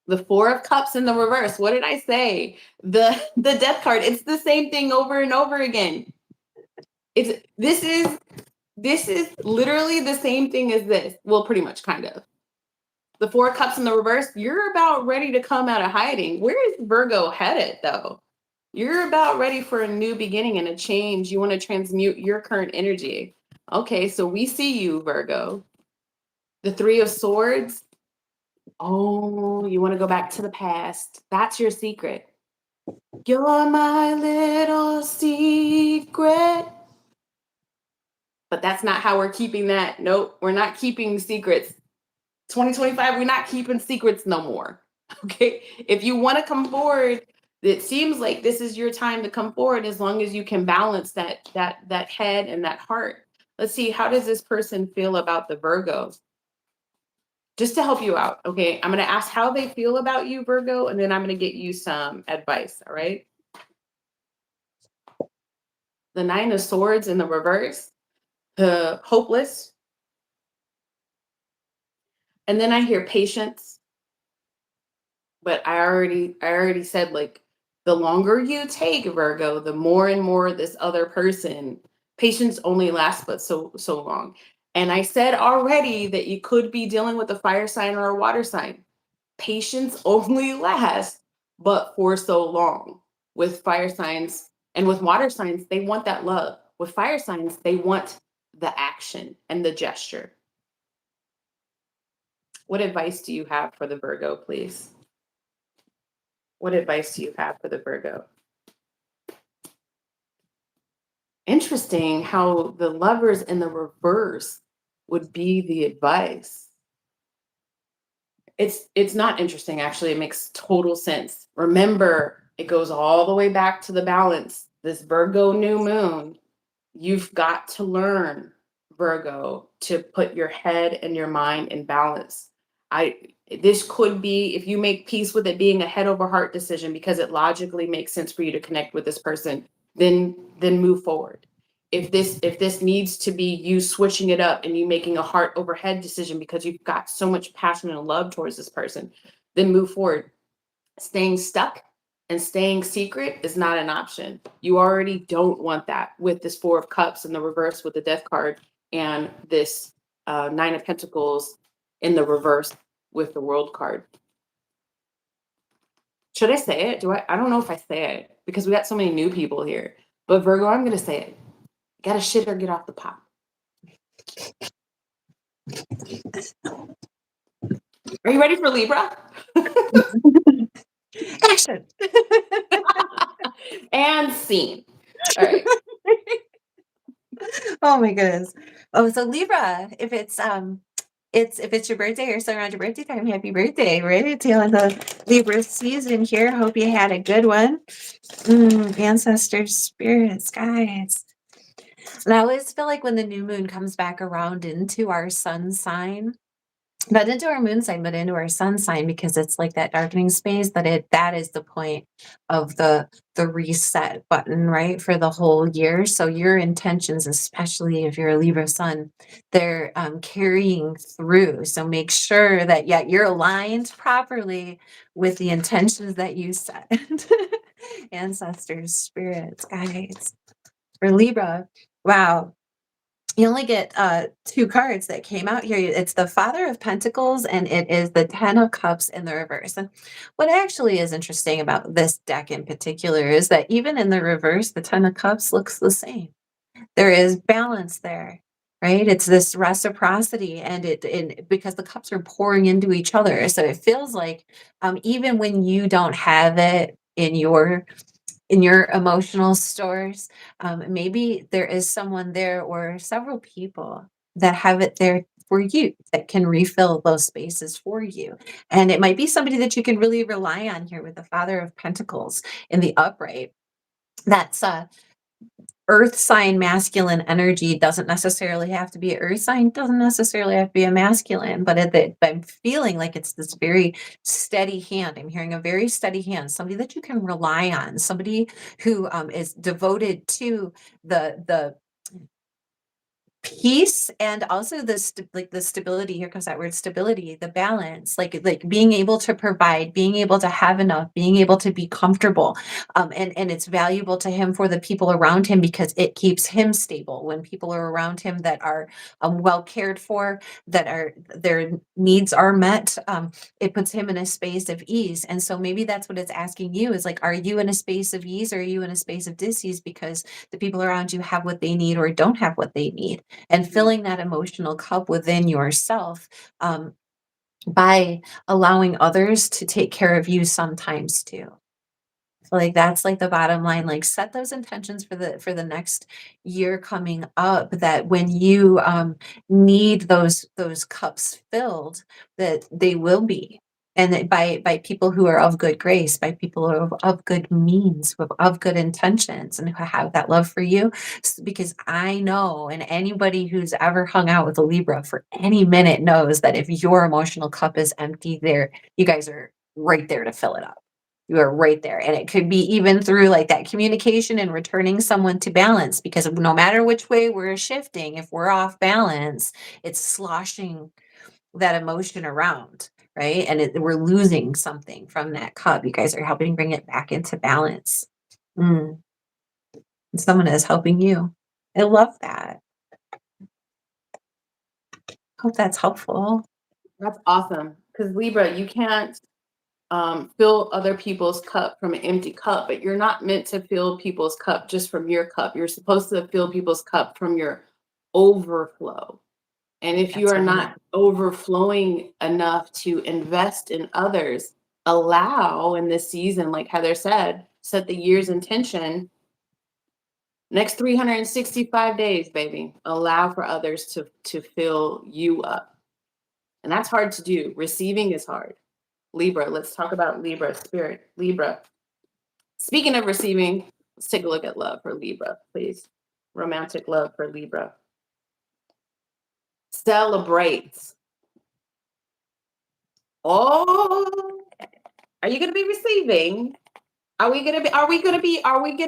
The Four of Cups in the reverse. What did I say? The Death card. It's the same thing over and over again. This is literally the same thing as this. Well, pretty much, kind of. The Four of Cups in the reverse. You're about ready to come out of hiding. Where is Virgo headed, though? You're about ready for a new beginning and a change. You want to transmute your current energy. Okay, so we see you, Virgo. The Three of Swords. Oh, you want to go back to the past. That's your secret. You're my little secret. But that's not how we're keeping that. Nope, we're not keeping secrets. 2025, we're not keeping secrets no more. Okay? If you want to come forward, it seems like this is your time to come forward as long as you can balance that head and that heart. Let's see, how does this person feel about the Virgo? Just to help you out, okay? I'm going to ask how they feel about you, Virgo, and then I'm going to get you some advice, all right? The Nine of Swords in the reverse, the hopeless. And then I hear patience. But I already said, like, the longer you take, Virgo, the more and more this other person, patience only lasts but so long. And I said already that you could be dealing with a fire sign or a water sign. Patience only lasts but for so long. With fire signs and with water signs, they want that love. With fire signs, they want the action and the gesture. What advice do you have for the Virgo, please? What advice do you have for the Virgo? Interesting how the Lovers in the reverse would be the advice. It's not interesting, actually. It makes total sense. Remember, it goes all the way back to the balance. This Virgo new moon, you've got to learn, Virgo, to put your head and your mind in balance. This could be, if you make peace with it being a head over heart decision because it logically makes sense for you to connect with this person, then move forward. If this needs to be you switching it up and you making a heart over head decision because you've got so much passion and love towards this person, then move forward. Staying stuck and staying secret is not an option. You already don't want that with this Four of Cups in the reverse with the Death card and this Nine of Pentacles in the reverse with the World card. Should I say it? I don't know if I say it because we got so many new people here. But Virgo, I'm going to say it. Got to shit or get off the pot. Are you ready for Libra? Action. And scene. All right. Oh my goodness. Oh, so Libra, if it's your birthday or so around your birthday time, happy birthday, right? Tail of the Libra season here. Hope you had a good one. Ancestors, spirits, guides. And I always feel like when the new moon comes back around into our sun sign, not into our moon sign, but into our sun sign, because it's like that darkening space, that is the point of the reset button, right? For the whole year. So your intentions, especially if you're a Libra sun, they're carrying through. So make sure that you're aligned properly with the intentions that you set. Ancestors, spirits, guides. For Libra, wow. You only get two cards that came out here. It's the Father of Pentacles and it is the Ten of Cups in the reverse. And what actually is interesting about this deck in particular is that even in the reverse, the Ten of Cups looks the same. There is balance there, right? It's this reciprocity and because the cups are pouring into each other. So it feels like even when you don't have it in your emotional stores, maybe there is someone there or several people that have it there for you, that can refill those spaces for you. And it might be somebody that you can really rely on here with the Father of Pentacles in the upright. That's earth sign masculine energy. Doesn't necessarily have to be an earth sign, doesn't necessarily have to be a masculine, but I'm feeling like it's this very steady hand. I'm hearing a very steady hand, somebody that you can rely on, somebody who is devoted to the peace, and also like the stability. Here comes that word stability, the balance, like being able to provide, being able to have enough, being able to be comfortable. And it's valuable to him for the people around him because it keeps him stable. When people are around him that are well cared for, that are their needs are met, it puts him in a space of ease. And so maybe that's what it's asking you, is like, are you in a space of ease, or are you in a space of dis-ease because the people around you have what they need or don't have what they need? And filling that emotional cup within yourself, by allowing others to take care of you sometimes too. So, like, that's like the bottom line. Like, set those intentions for the next year coming up, that when you need those cups filled, that they will be. And that by people who are of good grace, by people who are of good means, of good intentions, and who have that love for you. Because I know, and anybody who's ever hung out with a Libra for any minute knows that if your emotional cup is empty, there, you guys are right there to fill it up. You are right there. And it could be even through like that communication and returning someone to balance, because no matter which way we're shifting, if we're off balance, it's sloshing that emotion around, right? And we're losing something from that cup. You guys are helping bring it back into balance. Mm. And someone is helping you. I love that. Hope that's helpful. That's awesome. Because Libra, you can't fill other people's cup from an empty cup, but you're not meant to fill people's cup just from your cup. You're supposed to fill people's cup from your overflow. And if you That's are right. not overflowing enough to invest in others, allow in this season, like Heather said, set the year's intention. Next 365 days, baby, allow for others to fill you up. And that's hard to do. Receiving is hard. Libra, let's talk about Libra spirit. Libra. Speaking of receiving, let's take a look at love for Libra, please. Romantic love for Libra. Celebrate. Oh, are you going to be receiving? Are we going to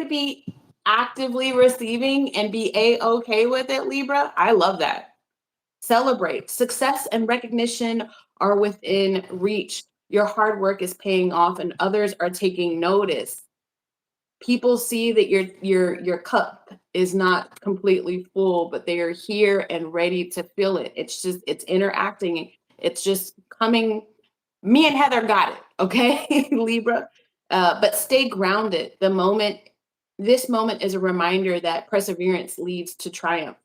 be actively receiving and be a-okay with it, Libra? I love that. Celebrate. Success and recognition are within reach. Your hard work is paying off and others are taking notice. People see that your cup is not completely full, but they are here and ready to fill it. It's interacting. It's just coming. Me and Heather got it, okay, Libra. But stay grounded. This moment is a reminder that perseverance leads to triumph.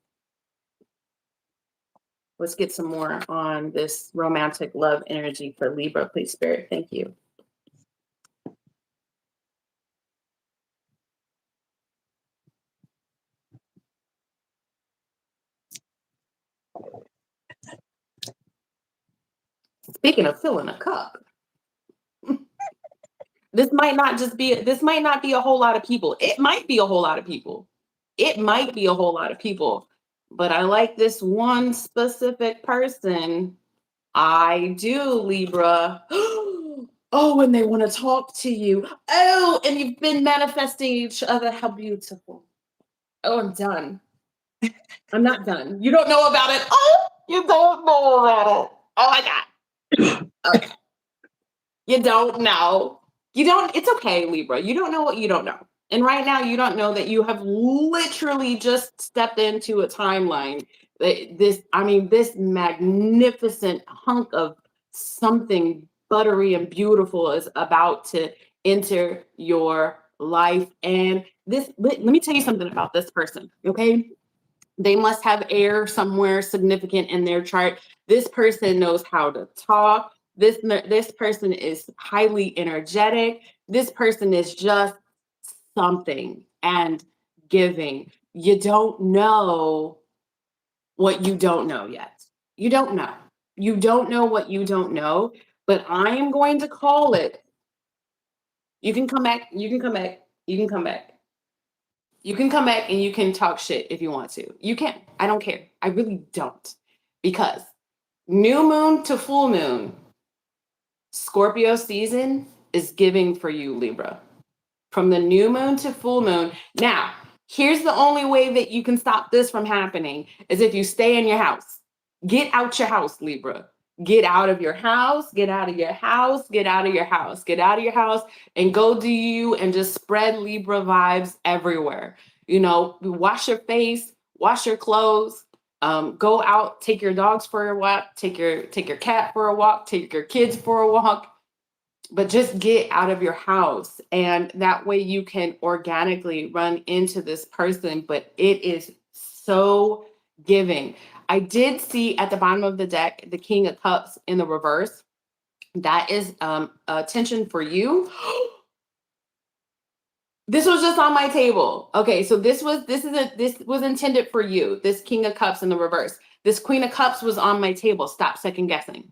Let's get some more on this romantic love energy for Libra, please, Spirit. Thank you. Speaking of filling a cup, this might not be a whole lot of people. It might be a whole lot of people. It might be a whole lot of people. But I like this one specific person. I do, Libra. Oh, and they want to talk to you. Oh, and you've been manifesting each other. How beautiful. Oh, I'm done. I'm not done. You don't know about it. Oh, you don't know about it. Oh my God. Okay. You don't know. It's okay, Libra. You don't know what you don't know. And right now, you don't know that you have literally just stepped into a timeline. This magnificent hunk of something buttery and beautiful is about to enter your life. And let me tell you something about this person, okay? They must have air somewhere significant in their chart. This person knows how to talk. This person is highly energetic. This person is just something and giving. You don't know what you don't know yet. You don't know. You don't know what you don't know, but I am going to call it. You can come back. You can come back. You can come back. You can come back and you can talk shit if you want to. You can. I don't care. I really don't. Because new moon to full moon, Scorpio season is giving for you, Libra. From the new moon to full moon. Now, here's the only way that you can stop this from happening is if you stay in your house. Get out your house, Libra. Get out of your house, get out of your house, get out of your house, get out of your house, and go do you and just spread Libra vibes everywhere. You know, wash your face, wash your clothes, go out, take your dogs for a walk, take your cat for a walk, take your kids for a walk, but just get out of your house. And that way you can organically run into this person. But it is so giving. I did see at the bottom of the deck the King of Cups in the reverse. That is attention for you. This was just on my table. Okay, so this was intended for you. This King of Cups in the reverse. This Queen of Cups was on my table. Stop second guessing.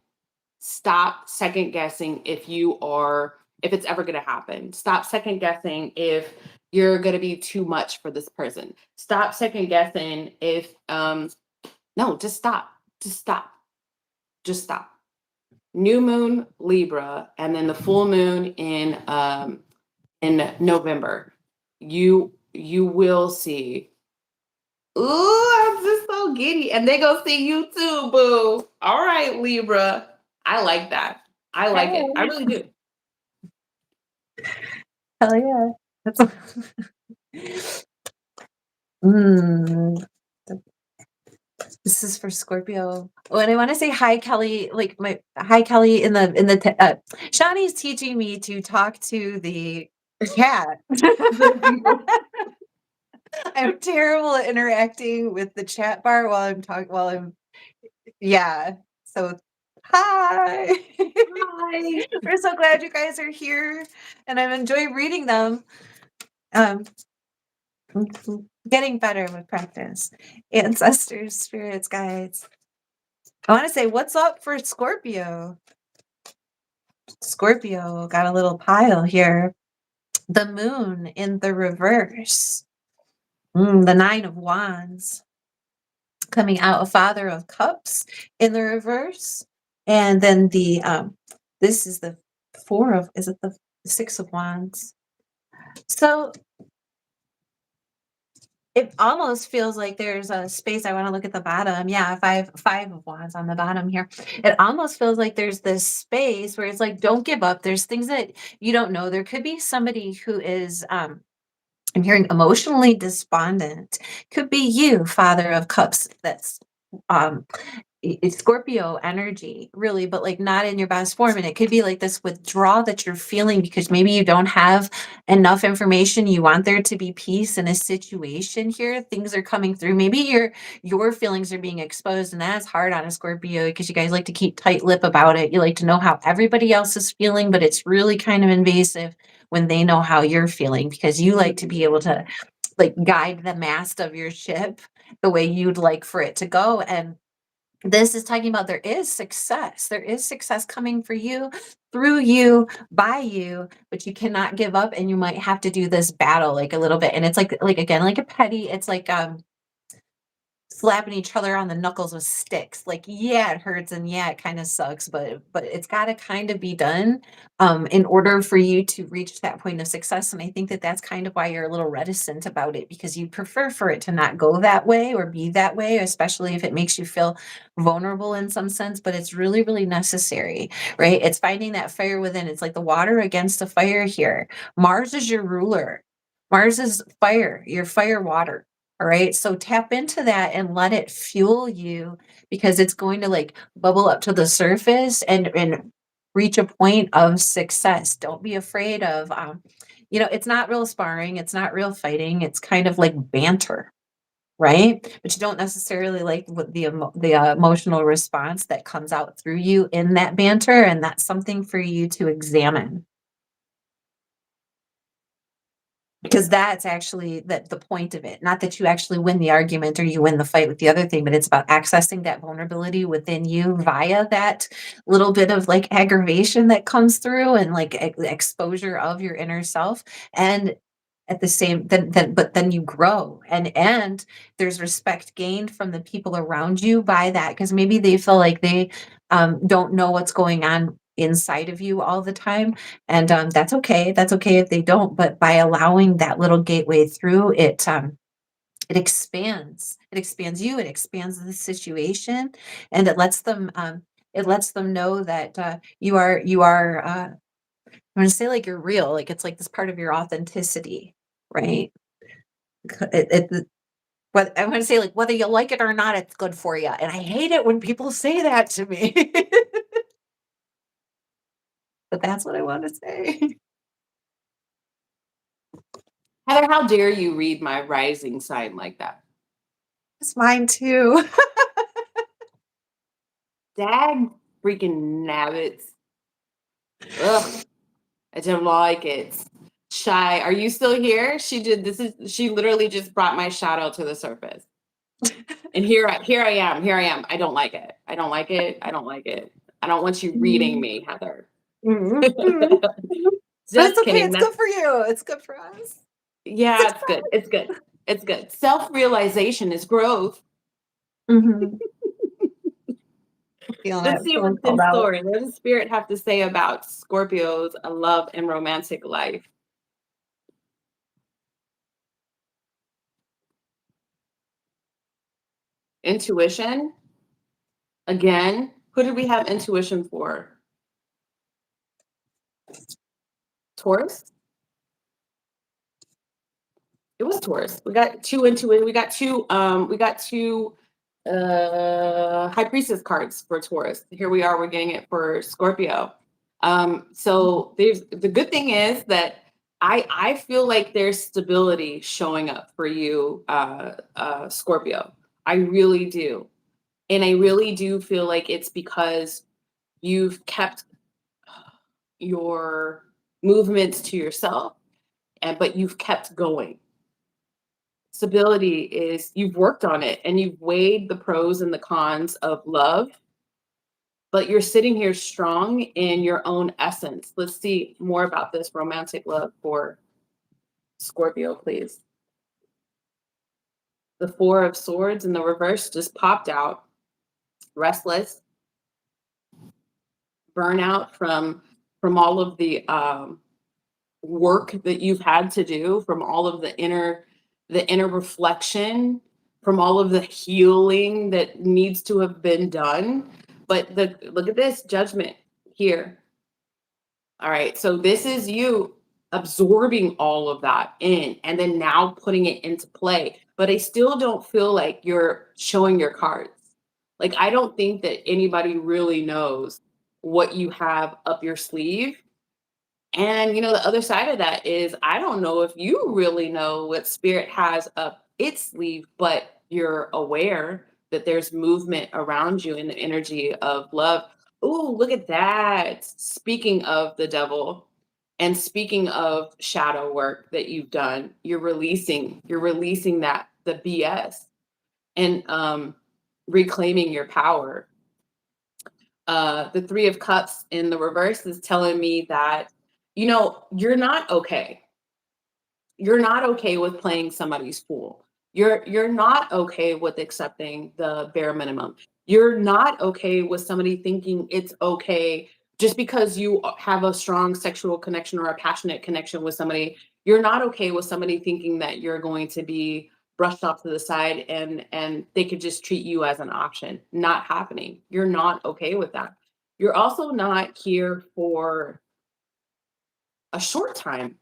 Stop second guessing if it's ever going to happen. Stop second guessing if you're going to be too much for this person. Stop second guessing if no, just stop. Just stop. Just stop. New moon Libra and then the full moon in November. You will see. Ooh, I'm just so giddy. And they go see you too, boo. All right, Libra. I like that. I like it. I really do. Hell yeah. That's mm, this is for Scorpio. Oh, and I want to say hi, Kelly. Like hi, Kelly. Shani's teaching me to talk to the cat. I'm terrible at interacting with the chat bar while I'm talking. Yeah. So hi. Hi. We're so glad you guys are here, and I'm enjoying reading them. Um, Getting better with practice. Ancestors, spirits, guides. I want to say, what's up for Scorpio? Scorpio got a little pile here. The moon in the reverse. The 9 of Wands coming out, a Father of Cups in the reverse. And then this is the is it the 6 of Wands? So it almost feels like there's a space. I want to look at the bottom. Yeah, five of wands on the bottom here. It almost feels like there's this space where it's like, don't give up. There's things that you don't know. There could be somebody who is I'm hearing emotionally despondent. Could be you, Father of Cups. That's um it's Scorpio energy, really, but like not in your best form. And it could be like this withdrawal that you're feeling because maybe you don't have enough information. You want there to be peace in a situation here. Things are coming through. Maybe your feelings are being exposed, and that's hard on a Scorpio because you guys like to keep tight lip about it. You like to know how everybody else is feeling, but it's really kind of invasive when they know how you're feeling because you like to be able to like guide the mast of your ship the way you'd like for it to go. And this is talking about there is success. There is success coming for you, through you, by you, but you cannot give up and you might have to do this battle like a little bit. And it's like again, like a petty, it's like slapping each other on the knuckles with sticks. Like, yeah, it hurts and yeah, it kind of sucks, but it's got to kind of be done in order for you to reach that point of success. And I think that that's kind of why you're a little reticent about it because you prefer for it to not go that way or be that way, especially if it makes you feel vulnerable in some sense, but it's really, really necessary, right? It's finding that fire within. It's like the water against the fire here. Mars is your ruler. Mars is fire, your fire water. All right. So tap into that and let it fuel you because it's going to like bubble up to the surface and reach a point of success. Don't be afraid of, it's not real sparring. It's not real fighting. It's kind of like banter. Right. But you don't necessarily like what the emotional response that comes out through you in that banter. And that's something for you to examine. because that's actually the point of it. Not that you actually win the argument or you win the fight with the other thing, but it's about accessing that vulnerability within you via that little bit of like aggravation that comes through and like exposure of your inner self. And at the same then you grow, and there's respect gained from the people around you by that, because maybe they feel like they don't know what's going on inside of you all the time, and that's okay. That's okay if they don't. But by allowing that little gateway through, it expands. It expands you. It expands the situation, and it lets them know that you are. I'm going to say like you're real. Like it's like this part of your authenticity, right? But I'm going to say like whether you like it or not, it's good for you. And I hate it when people say that to me. But that's what I want to say. Heather, how dare you read my rising sign like that? It's mine too. Dag freaking nabbits. Ugh, I don't like it. Shy, are you still here? She literally just brought my shadow to the surface. And here I am. I don't like it. I don't like it. I don't like it. I don't want you reading me, Heather. Mhm. But it's Just okay. kidding. It's good for you. It's good for us. Yeah, it's good. It's good. It's good. Self-realization is growth. Mhm. Feeling Let's it. see Feeling what's in called out. store. What does Spirit have to say about Scorpios, a love and romantic life? Intuition. Again, who did we have intuition for? Taurus? It was Taurus. We got two intuition. We got two high priestess cards for Taurus. Here we are, we're getting it for Scorpio. So there's the good thing is that I feel like there's stability showing up for you, Scorpio. I really do. And I really do feel like it's because you've kept your movements to yourself, and but you've kept going. Stability is you've worked on it and you've weighed the pros and the cons of love, but you're sitting here strong in your own essence. Let's see more about this romantic love for Scorpio, please. The Four of Swords in the reverse just popped out. Restless, burnout from all of the work that you've had to do, from all of the inner reflection, from all of the healing that needs to have been done. But look at this judgment here. All right, so this is you absorbing all of that in and then now putting it into play. But I still don't feel like you're showing your cards. Like, I don't think that anybody really knows what you have up your sleeve. And the other side of that is I don't know if you really know what spirit has up its sleeve, but you're aware that there's movement around you in the energy of love. Ooh, look at that. Speaking of the devil and speaking of shadow work that you've done, you're releasing that the BS and reclaiming your power. The Three of Cups in the reverse is telling me that you're not okay. You're not okay with playing somebody's fool. You're not okay with accepting the bare minimum. You're not okay with somebody thinking it's okay just because you have a strong sexual connection or a passionate connection with somebody. You're not okay with somebody thinking that you're going to be brushed off to the side and they could just treat you as an option. Not happening. You're not okay with that. You're also not here for a short time.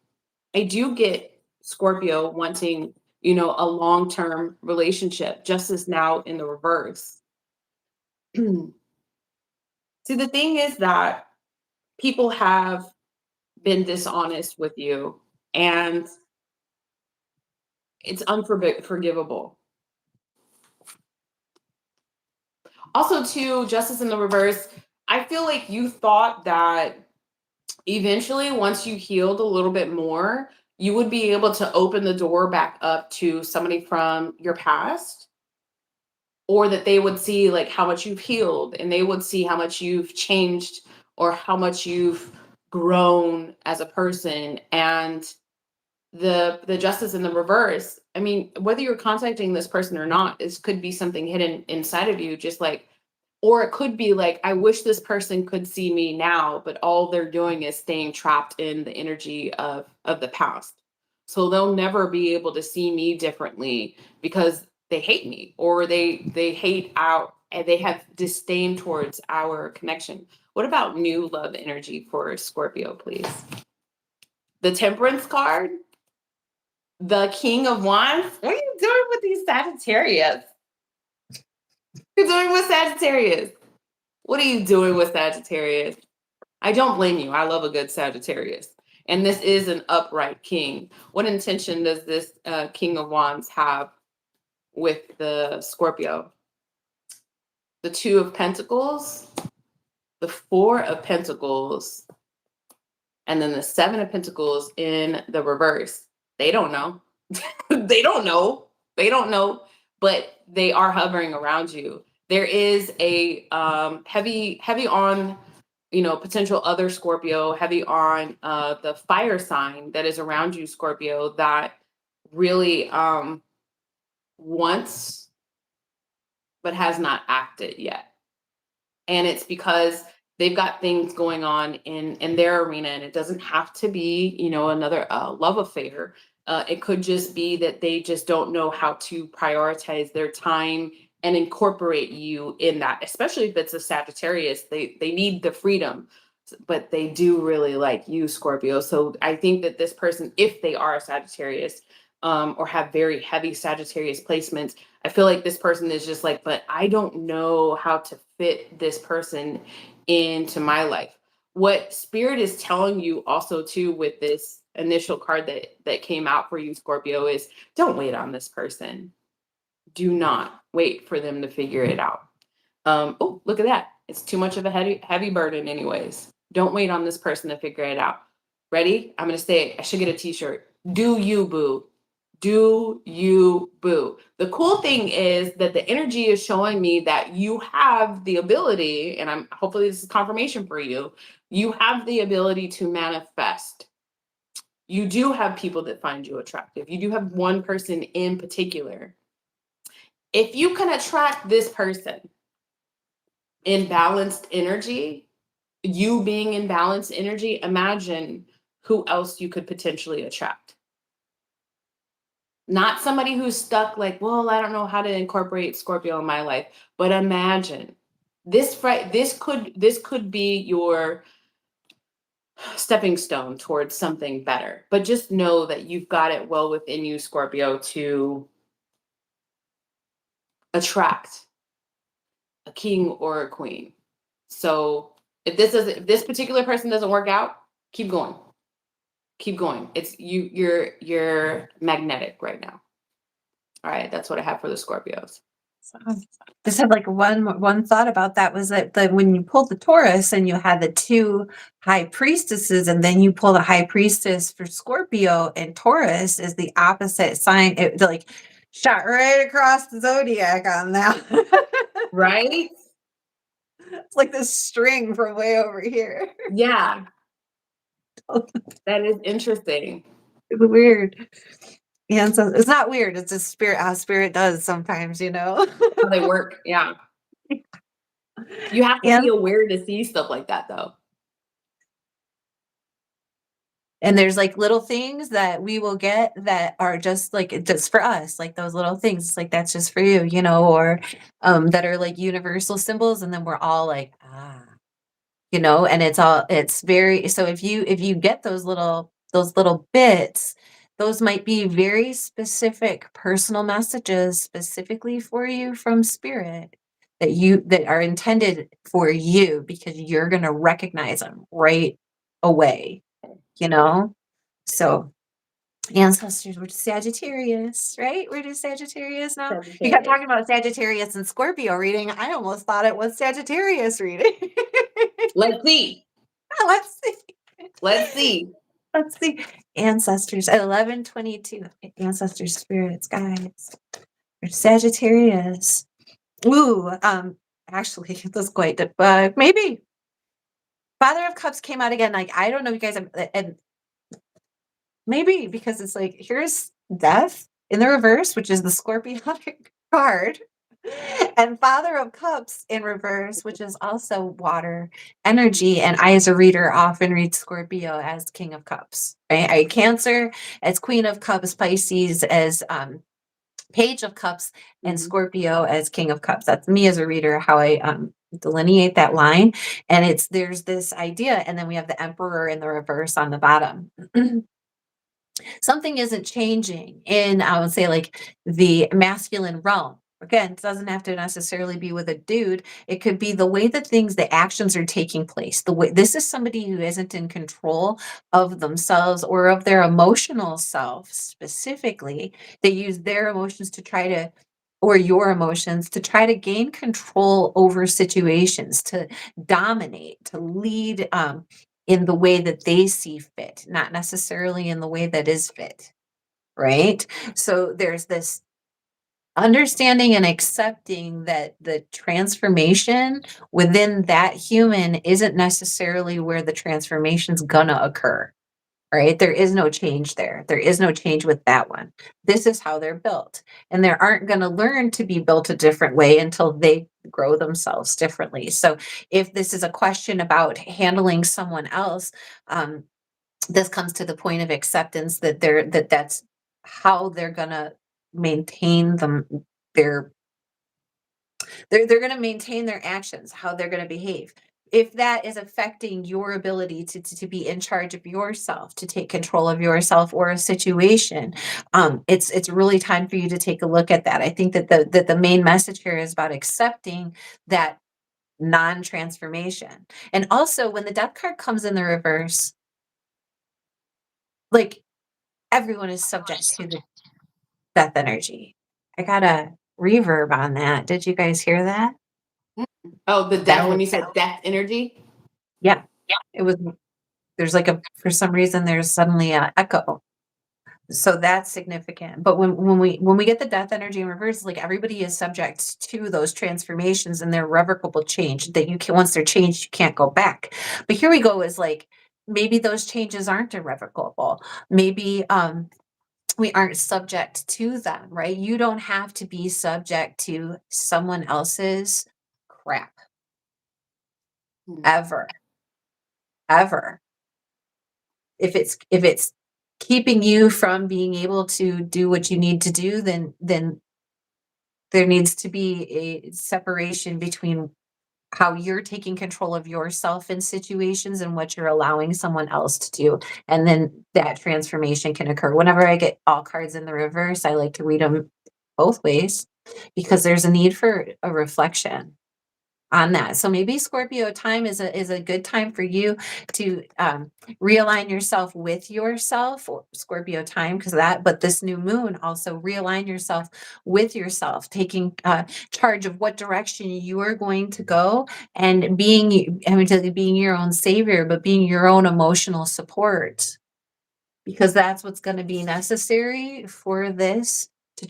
I do get Scorpio wanting, a long-term relationship, just as now in the reverse. See, the thing is that people have been dishonest with you, and it's unforgivable. Also, too, justice in the reverse, I feel like you thought that eventually, once you healed a little bit more, you would be able to open the door back up to somebody from your past, or that they would see like how much you've healed, and they would see how much you've changed or how much you've grown as a person. And the justice in the reverse, I mean, whether you're contacting this person or not, this could be something hidden inside of you, just like, or it could be like, I wish this person could see me now, but all they're doing is staying trapped in the energy of the past. So they'll never be able to see me differently because they hate me, or they hate out and they have disdain towards our connection. What about new love energy for Scorpio, please? The Temperance card, the King of Wands. What are you doing with these Sagittarius? You're doing with Sagittarius. What are you doing with Sagittarius? I don't blame you. I love a good Sagittarius. And this is an upright king. What intention does this King of Wands have with the Scorpio? The Two of Pentacles, the Four of Pentacles, and then the Seven of Pentacles in the reverse. They don't know. They don't know. They don't know, but they are hovering around you. There is a heavy on, potential other Scorpio, heavy on the fire sign that is around you, Scorpio, that really wants but has not acted yet. And it's because they've got things going on in their arena, and it doesn't have to be, another love affair. It could just be that they just don't know how to prioritize their time and incorporate you in that, especially if it's a Sagittarius. They need the freedom, but they do really like you, Scorpio. So I think that this person, if they are a Sagittarius, or have very heavy Sagittarius placements, I feel like this person is just like, but I don't know how to fit this person into my life. What Spirit is telling you also too with this initial card that came out for you, Scorpio, is don't wait on this person. Do not wait for them to figure it out. Oh, look at that. It's too much of a heavy burden anyways. Don't wait on this person to figure it out. Ready? I'm going to say, I should get a t-shirt. Do you, boo. Do you, boo. The cool thing is that the energy is showing me that you have the ability, and hopefully this is confirmation for you. You have the ability to manifest. You do have people that find you attractive. You do have one person in particular. If you can attract this person in balanced energy, you being in balanced energy, imagine who else you could potentially attract. Not somebody who's stuck like, well, I don't know how to incorporate Scorpio in my life, but imagine this could be your stepping stone towards something better. But just know that you've got it well within you, Scorpio, to attract a king or a queen. So if this particular person doesn't work out, keep going. Keep going. It's you're magnetic right now. All right, that's what I have for the Scorpios. So, just had like one thought about that was that when you pulled the Taurus and you had the two high priestesses, and then you pull the high priestess for Scorpio, and Taurus is the opposite sign. It like shot right across the zodiac on that. Right? It's like this string from way over here. Yeah. That is interesting. It's weird. Yeah, so it's not weird. It's just how spirit does sometimes, How they work. Yeah. You have to be aware to see stuff like that, though. And there's like little things that we will get that are just for us, like those little things. It's like, that's just for you, or that are like universal symbols. And then we're all like, and it's very, so if you get those little bits, those might be very specific personal messages specifically for you from spirit that are intended for you, because you're going to recognize them right away. So ancestors were Sagittarius, right? We're just Sagittarius now. You kept talking about Sagittarius and Scorpio reading. I almost thought it was Sagittarius reading. Let's see. Let's see. Let's see. Let's see. Ancestors, 1122. Ancestor spirits, guys. Sagittarius. Ooh, actually, that's quite, maybe Father of Cups came out again. Like, I don't know, you guys, and maybe because it's like, here's death in the reverse, which is the Scorpio card, and Father of Cups in reverse, which is also water energy. And I, as a reader, often read Scorpio as King of Cups. Right? I Cancer as Queen of Cups, Pisces as Page of Cups, and Scorpio as King of Cups. That's me as a reader, how I delineate that line. And there's this idea, and then we have the Emperor in the reverse on the bottom. Something isn't changing in, I would say, like the masculine realm. Again, it doesn't have to necessarily be with a dude. It could be the way that the actions are taking place. The way this is somebody who isn't in control of themselves or of their emotional self specifically. They use their emotions to try to, or your emotions to try to gain control over situations, to dominate, to lead, in the way that they see fit, not necessarily in the way that is fit, right? So there's this understanding and accepting that the transformation within that human isn't necessarily where the transformation's gonna occur, right? There is no change there. There is no change with that one. This is how they're built. And they aren't going to learn to be built a different way until they grow themselves differently. So if this is a question about handling someone else, this comes to the point of acceptance that that's how they're going to maintain them, their they're going to maintain their actions, how they're going to behave. If that is affecting your ability to be in charge of yourself, to take control of yourself or a situation, it's really time for you to take a look at that. I think that the main message here is about accepting that non-transformation. And also, when the death card comes in the reverse, like, everyone is subject to the death energy. I got a reverb on that. Did you guys hear that? Oh, the death, when That you said death energy. Yeah, it was, there's like for some reason, there's suddenly a echo. So that's significant. But when we get the death energy in reverse, like, everybody is subject to those transformations and their irrevocable change that you can, once they're changed, you can't go back. But here we go, is like, maybe those changes aren't irrevocable. Maybe we aren't subject to them, right? You don't have to be subject to someone else's crap ever, ever. If it's keeping you from being able to do what you need to do, then there needs to be a separation between how you're taking control of yourself in situations and what you're allowing someone else to do. And then that transformation can occur. Whenever I get all cards in the reverse, I like to read them both ways, because there's a need for a reflection on that. So maybe Scorpio time is a good time for you to realign yourself with yourself, or Scorpio time, because that, but this new moon also realign yourself with yourself, taking charge of what direction you are going to go, and being, I mean, being your own savior, but being your own emotional support, because that's what's going to be necessary for this to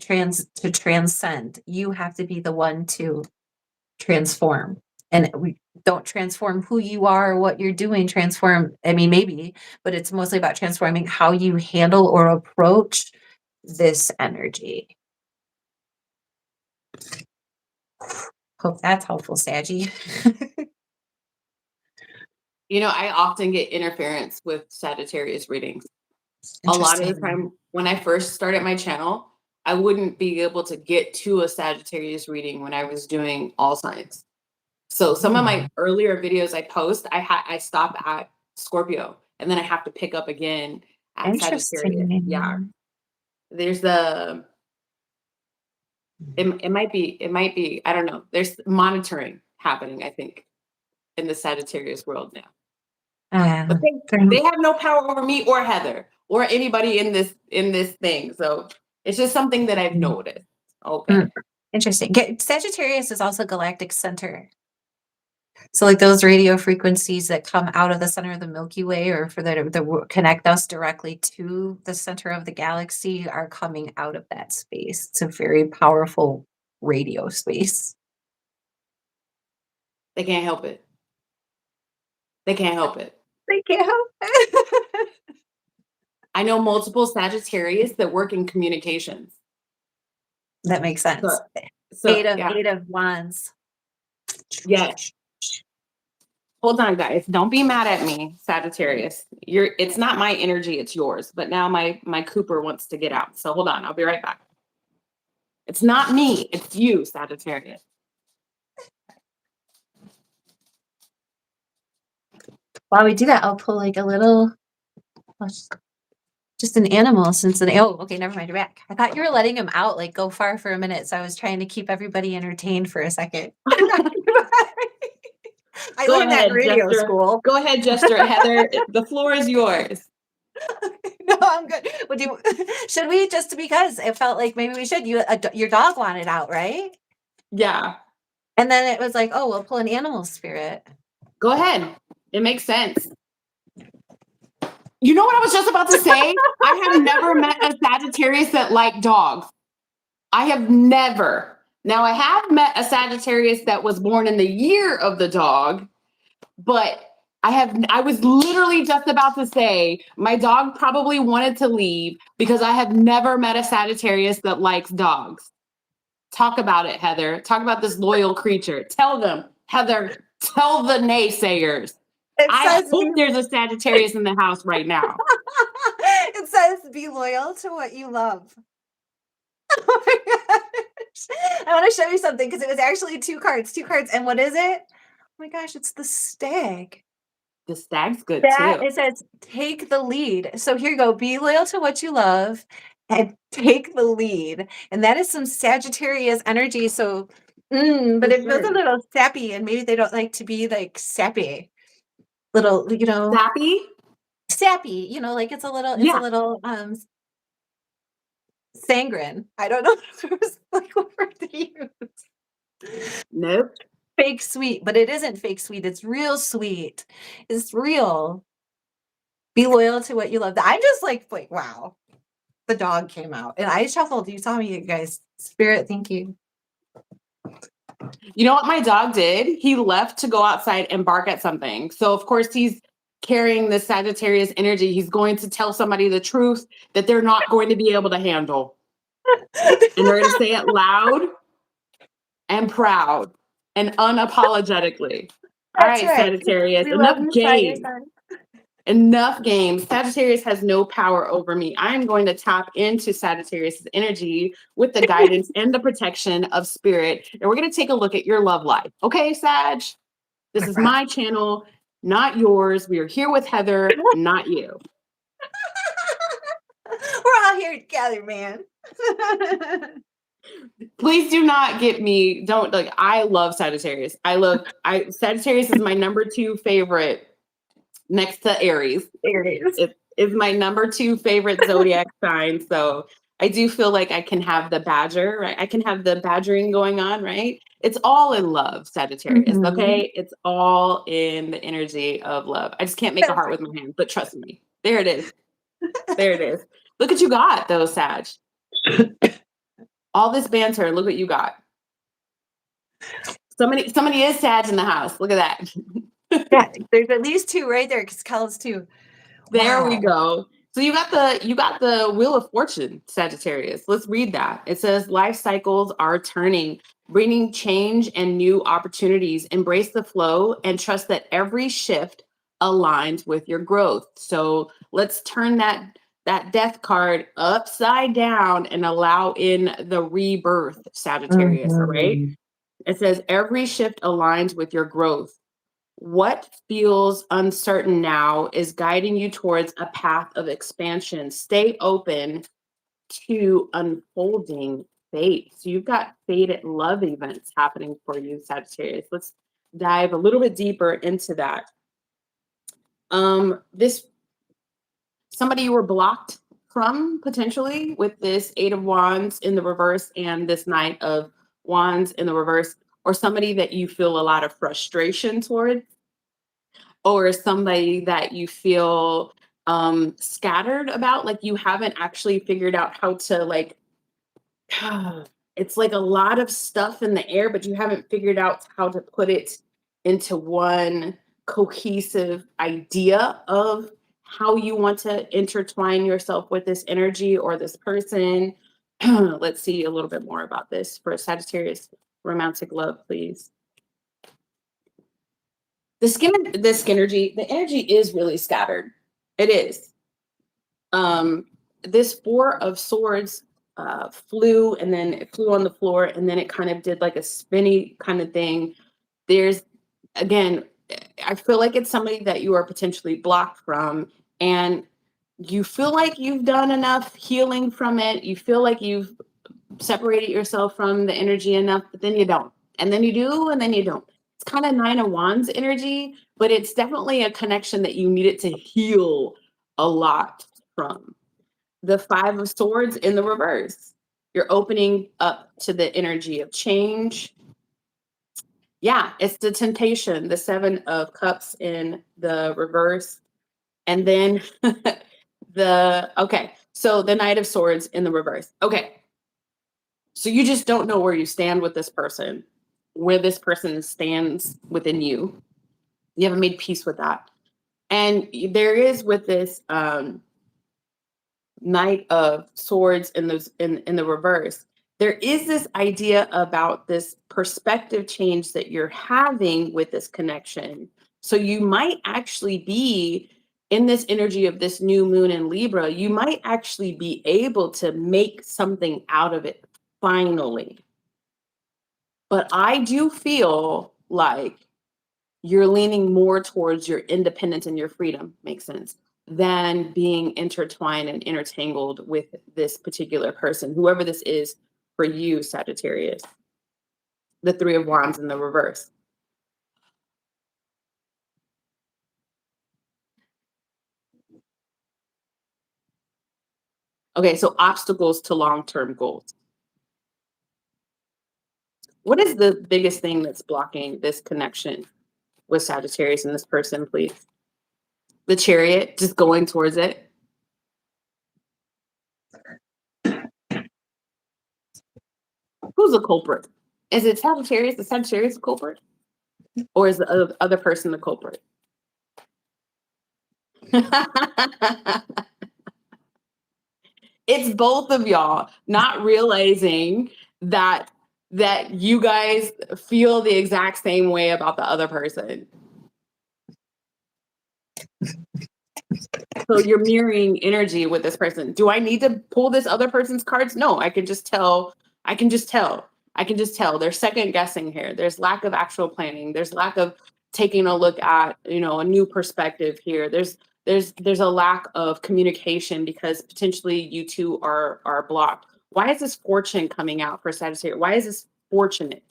transcend. You have to be the one to transform. And we don't transform who you are or what you're doing, transform, I mean, maybe, but it's mostly about transforming how you handle or approach this energy. Hope that's helpful, Saggy. I often get interference with Sagittarius readings. A lot of the time when I first started my channel, I wouldn't be able to get to a Sagittarius reading when I was doing all signs. So some of my earlier videos I post, I stop at Scorpio, and then I have to pick up again at Sagittarius. Yeah. There's it might be, I don't know. There's monitoring happening, I think, in the Sagittarius world now. But they have no power over me or Heather or anybody in this thing. So it's just something that I've noticed. Okay. Interesting. Sagittarius is also galactic center. So like those radio frequencies that come out of the center of the Milky Way or for connect us directly to the center of the galaxy are coming out of that space. It's a very powerful radio space. They can't help it. They can't help it. They can't help it. I know multiple Sagittarius that work in communications. That makes sense. So Eight yeah. of Wands. Yes. Hold on, guys. Don't be mad at me, Sagittarius. It's not my energy, it's yours. But now my Cooper wants to get out. So hold on, I'll be right back. It's not me, it's you, Sagittarius. While we do that, I'll pull like a little just an animal since okay, never mind, you're back. I thought you were letting him out, like go far for a minute. So I was trying to keep everybody entertained for a second. I Go learned that ahead, in radio Jester. school. Go ahead, Jester. Heather, the floor is yours. No, I'm good. Should we, just because it felt like maybe we should, your dog wanted out, right? Yeah. And then it was like, oh, we'll pull an animal spirit. Go ahead. It makes sense. You know what I was just about to say? I have never met a Sagittarius that liked dogs. I have never. Now, I have met a Sagittarius that was born in the year of the dog, but I was literally just about to say my dog probably wanted to leave because I have never met a Sagittarius that likes dogs. Talk about it, Heather. Talk about this loyal creature. Tell them, Heather, tell the naysayers. I hope there's a Sagittarius in the house right now. It says be loyal to what you love. Oh my gosh. I want to show you something because it was actually two cards. And what is it? Oh my gosh, it's the stag. The stag's good too. It says take the lead. So here you go. Be loyal to what you love and take the lead. And that is some Sagittarius energy. So, but it feels a little sappy, and maybe they don't like to be like sappy. Little, sappy, like it's a little sanguine. I don't know if it was like what word to use. Nope. Fake sweet, but it isn't fake sweet. It's real sweet. It's real. Be loyal to what you love. I'm just like, wow. The dog came out and I shuffled. You saw me, you guys. Spirit, thank you. You know what my dog did? He left to go outside and bark at something. So of course he's carrying this Sagittarius energy. He's going to tell somebody the truth that they're not going to be able to handle. And they're going to say it loud and proud and unapologetically. All right, Sagittarius, enough games. Enough games. Sagittarius has no power over me. I'm going to tap into Sagittarius' energy with the guidance and the protection of spirit. And we're going to take a look at your love life. Okay, Sag? This is my channel, not yours. We are here with Heather, not you. We're all here together, man. Please do not get me. I love Sagittarius. Sagittarius is my number 2 favorite. Next to Aries. It is my number 2 favorite zodiac sign. So I do feel like I can have the badger, right? I can have the badgering going on, right? It's all in love, Sagittarius, okay? It's all in the energy of love. I just can't make a heart with my hands, but trust me. There it is. There it is. Look what you got, though, Sag. All this banter, look what you got. Somebody is Sag in the house. Look at that. Yeah, there's at least 2 right there because Kel's 2. There we go. So you got the Wheel of Fortune, Sagittarius. Let's read that. It says life cycles are turning, bringing change and new opportunities. Embrace the flow and trust that every shift aligns with your growth. So let's turn that Death card upside down and allow in the rebirth, Sagittarius. All right. It says every shift aligns with your growth. What feels uncertain now is guiding you towards a path of expansion. Stay open to unfolding fate. So you've got fated love events happening for you, Sagittarius. Let's dive a little bit deeper into that. This somebody you were blocked from potentially with this 8 of Wands in the reverse and this Knight of Wands in the reverse. or somebody that you feel a lot of frustration toward, or somebody that you feel scattered about, like you haven't actually figured out how to like it's like a lot of stuff in the air, but you haven't figured out how to put it into one cohesive idea of how you want to intertwine yourself with this energy or this person. Let's see a little bit more about this for Sagittarius romantic love, please. The energy is really scattered. It is. This Four of Swords flew, and then it flew on the floor, and then it kind of did like a spinny kind of thing. There's, again, I feel like it's somebody that you are potentially blocked from, and you feel like you've done enough healing from it. You feel like you've separated yourself from the energy enough, but then you don't. And then you do, and then you don't. It's kind of Nine of Wands energy, but it's definitely a connection that you needed to heal a lot from. The Five of Swords in the reverse. You're opening up to the energy of change. Yeah, it's the Temptation, the Seven of Cups in the reverse. And then so the Knight of Swords in the reverse. Okay. So you just don't know where you stand with this person, where this person stands within you. You haven't made peace with that. And there is with this Knight of Swords in the reverse, there is this idea about this perspective change that you're having with this connection. So you might actually be in this energy of this new moon in Libra, you might actually be able to make something out of it finally. But I do feel like you're leaning more towards your independence and your freedom, makes sense, than being intertwined and intertangled with this particular person, whoever this is for you, Sagittarius. The Three of Wands in the reverse. Okay, so obstacles to long-term goals. What is the biggest thing that's blocking this connection with Sagittarius and this person, please? The Chariot, just going towards it. Who's the culprit? Is it Sagittarius? The Sagittarius the culprit? Or is the other person the culprit? It's both of y'all not realizing that you guys feel the exact same way about the other person. So you're mirroring energy with this person. Do I need to pull this other person's cards? No, I can just tell. I can just tell. There's second guessing here. There's lack of actual planning. There's lack of taking a look at, a new perspective here. There's a lack of communication because potentially you two are blocked. Why is this fortune coming out for Sagittarius? Why is this fortunate?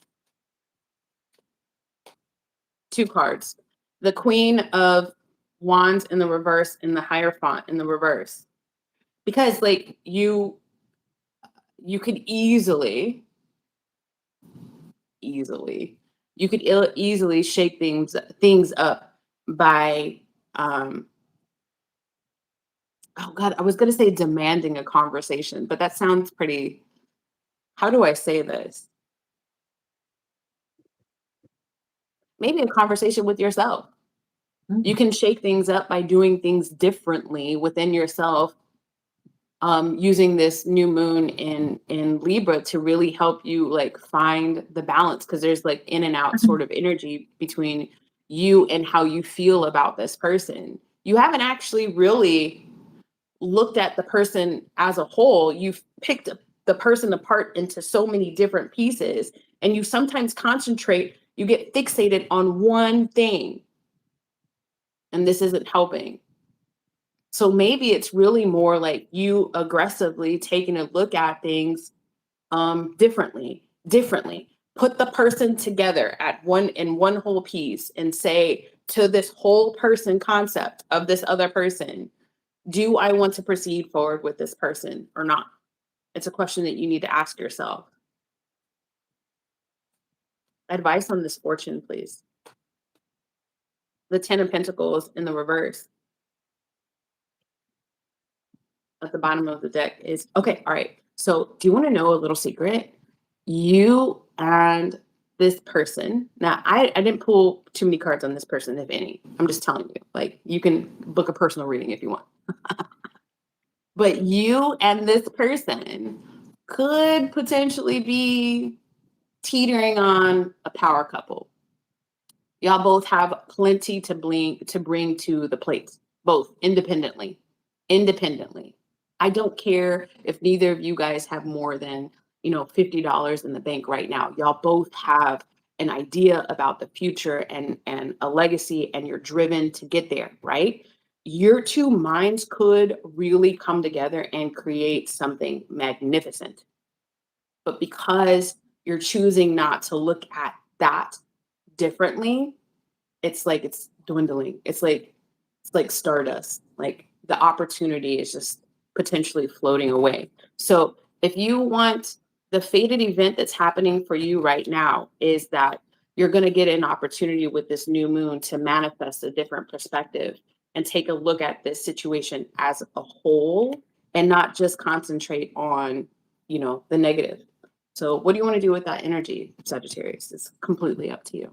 Two cards. The Queen of Wands in the reverse and the Hierophant in the reverse. Because like you could easily shake things up by oh god, I was going to say demanding a conversation, but that sounds pretty, how do I say this? Maybe a conversation with yourself. You can shake things up by doing things differently within yourself, using this new moon in Libra to really help you like find the balance, because there's like in and out sort of energy between you and how you feel about this person. You haven't actually really looked at the person as a whole. You've picked the person apart into so many different pieces, and you sometimes you get fixated on one thing, and this isn't helping. So maybe it's really more like you aggressively taking a look at things differently. Put the person together in one whole piece and say to this whole person concept of this other person, do I want to proceed forward with this person or not? It's a question that you need to ask yourself. Advice on this fortune, please. The 10 of Pentacles in the reverse at the bottom of the deck is okay. All right. So, do you want to know a little secret? You and this person. Now, I didn't pull too many cards on this person, if any. I'm just telling you. Like, you can book a personal reading if you want. But you and this person could potentially be teetering on a power couple. Y'all both have plenty to bring to the plate, both independently. Independently. I don't care if neither of you guys have more than, $50 in the bank right now. Y'all both have an idea about the future and a legacy, and you're driven to get there, right? Your two minds could really come together and create something magnificent. But because you're choosing not to look at that differently, it's like it's dwindling. It's like stardust. Like the opportunity is just potentially floating away. So if you want, the fated event that's happening for you right now is that you're going to get an opportunity with this new moon to manifest a different perspective and take a look at this situation as a whole and not just concentrate on, the negative. So what do you want to do with that energy, Sagittarius? It's completely up to you.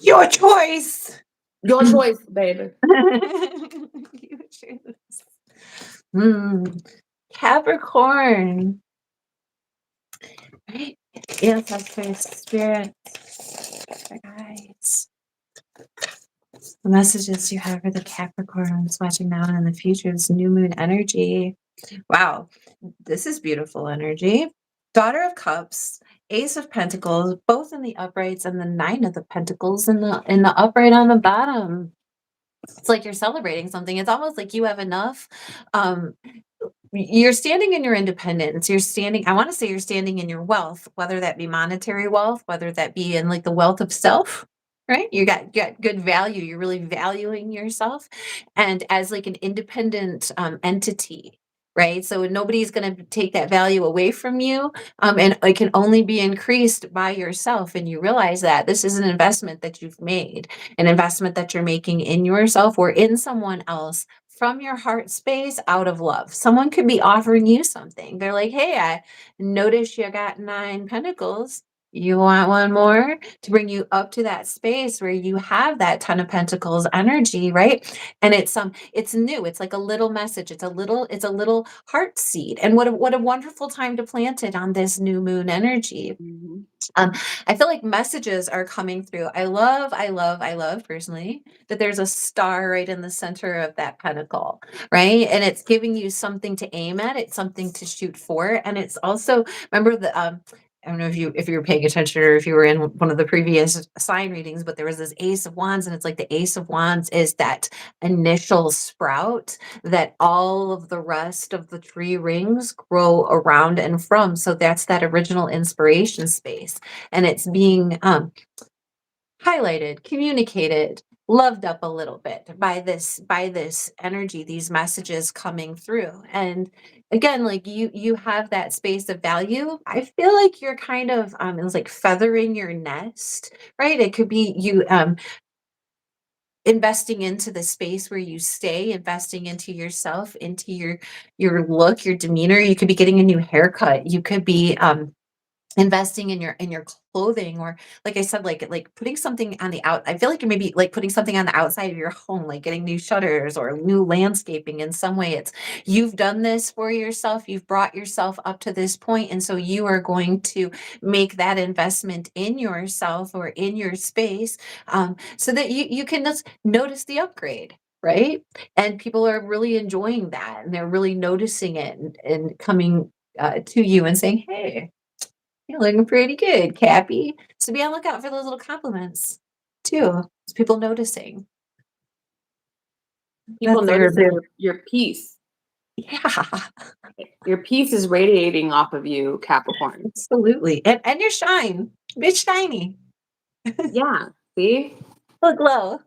Your choice. Your choice, baby. Your choice. Capricorn. Right? Ancestors, spirits, guides. The messages you have for the Capricorns watching now and in the future is new moon energy. Wow, this is beautiful energy. Daughter of Cups, Ace of Pentacles, both in the uprights, and the Nine of the Pentacles in the upright on the bottom. It's like you're celebrating something. It's almost like you have enough. You're standing in your independence. I want to say you're standing in your wealth, whether that be monetary wealth, whether that be in like the wealth of self, right? You got good value. You're really valuing yourself and as like an independent entity, right? So nobody's going to take that value away from you. And it can only be increased by yourself. And you realize that this is an investment that you've made, an investment that you're making in yourself or in someone else from your heart space out of love. Someone could be offering you something. They're like, hey, I noticed you got 9 pentacles. You want one more to bring you up to that space where you have that 10 of pentacles energy, right? And it's new. It's like a little message. It's a little heart seed. And what a wonderful time to plant it on this new moon energy. Mm-hmm. I feel like messages are coming through. I love personally that there's a star right in the center of that pentacle, right? And it's giving you something to aim at. It's something to shoot for. And it's also, remember I don't know if you were paying attention or if you were in one of the previous sign readings, but there was this Ace of Wands, and it's like the Ace of Wands is that initial sprout that all of the rest of the tree rings grow around and from. So that's that original inspiration space. And it's being highlighted, communicated, loved up a little bit by this energy, these messages coming through. And again, like you have that space of value. I feel like you're kind of it's like feathering your nest, right? It could be you investing into the space where you stay, investing into yourself, into your look, your demeanor. You could be getting a new haircut. You could be investing in your clothing, or like I said, like putting something on the out. I feel like you're maybe like putting something on the outside of your home, like getting new shutters or new landscaping. In some way, it's you've done this for yourself. You've brought yourself up to this point, and so you are going to make that investment in yourself or in your space, so that you can just notice the upgrade. Right. And people are really enjoying that, and they're really noticing it and coming to you and saying, hey, you're looking pretty good, Cappy. So be on the lookout for those little compliments too. It's people noticing. People That noticing your peace. yeah, Your peace is radiating off of you, Capricorn. absolutely. And your shine. It's shiny. Yeah. See? Look low.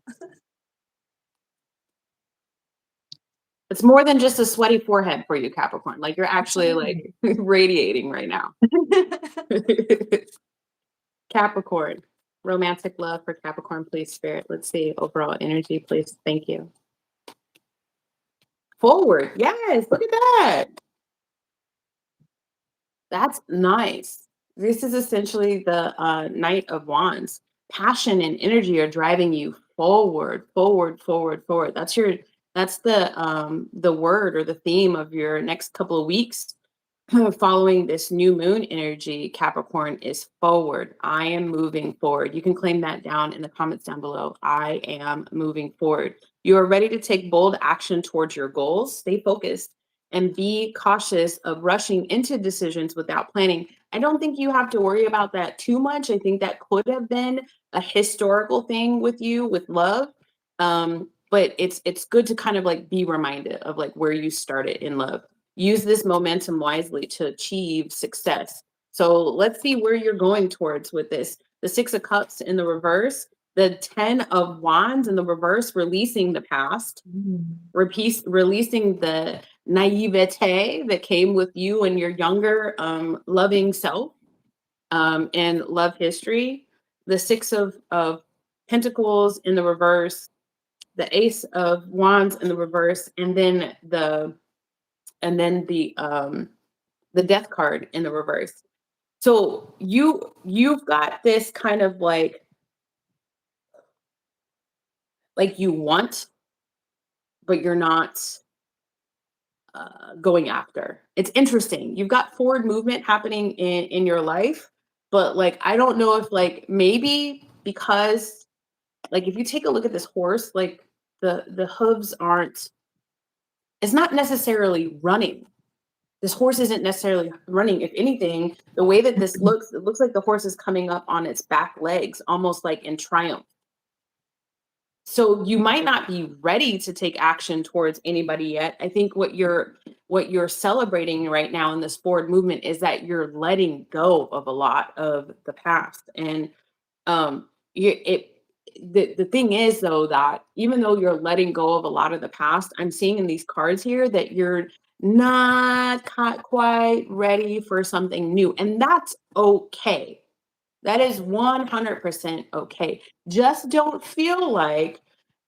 It's more than just a sweaty forehead for you, Capricorn. Like you're actually like radiating right now. Capricorn, romantic love for Capricorn, please, Spirit. Let's see overall energy, please. Thank you. Forward. Yes, look at that. That's nice. This is essentially the Knight of Wands. Passion and energy are driving you forward, forward, forward, forward. That's the word or the theme of your next couple of weeks. Following this new moon energy, Capricorn, is forward. I am moving forward. You can claim that down in the comments down below. I am moving forward. You are ready to take bold action towards your goals. Stay focused and be cautious of rushing into decisions without planning. I don't think you have to worry about that too much. I think that could have been a historical thing with you with love. But it's good to kind of like be reminded of like where you started in love. Use this momentum wisely to achieve success. So let's see where you're going towards with this. The Six of Cups in the reverse, the 10 of Wands in the reverse, releasing the past, releasing the naivete that came with you and your younger loving self and love history. The Six of Pentacles in the reverse, the Ace of Wands in the reverse, and then the Death card in the reverse. So you've got this kind of like you want, but you're not going after. It's interesting. You've got forward movement happening in your life, but like I don't know if like maybe because like if you take a look at this horse, like the hooves aren't. It's not necessarily running. This horse isn't necessarily running. If anything, the way that this looks, it looks like the horse is coming up on its back legs, almost like in triumph. So you might not be ready to take action towards anybody yet. I think what you're celebrating right now in this forward movement is that you're letting go of a lot of the past. And the thing is though that even though you're letting go of a lot of the past, I'm seeing in these cards here that you're not quite ready for something new, and that's okay. That is 100% okay. Just don't feel like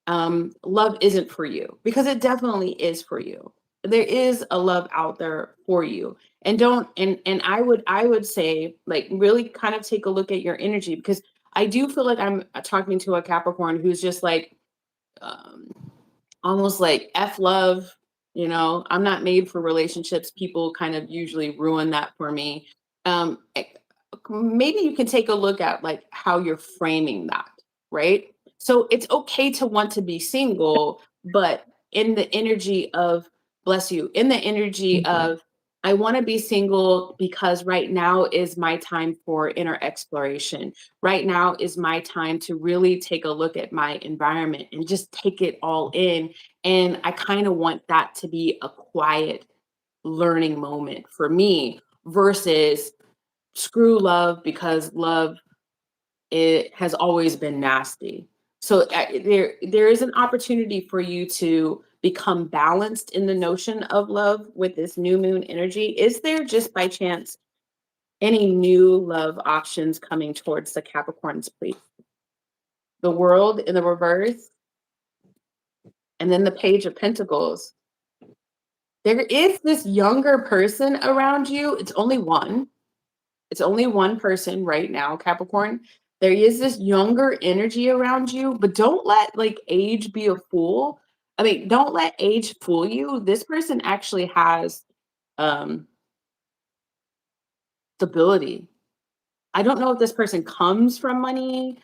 love isn't for you, because it definitely is for you. There is a love out there for you. And don't and I would say like really kind of take a look at your energy, because I do feel like I'm talking to a Capricorn who's just like um almost like F love, I'm not made for relationships. People kind of usually ruin that for me. Eh, Maybe you can take a look at like how you're framing that, right? So it's okay to want to be single, but in the energy of, bless you, in the energy of, I want to be single because right now is my time for inner exploration. Right now is my time to really take a look at my environment and just take it all in. And I kind of want that to be a quiet learning moment for me versus screw love, because love, it has always been nasty. So there is an opportunity for you to become balanced in the notion of love with this new moon energy. Is there just by chance any new love options coming towards the Capricorns, please? The World in the reverse, and then the Page of Pentacles. There is this younger person around you. It's only one. It's only one person right now, Capricorn. There is this younger energy around you, but don't let like age be a fool. I mean, don't let age fool you. This person actually has um stability. I don't know if this person comes from money,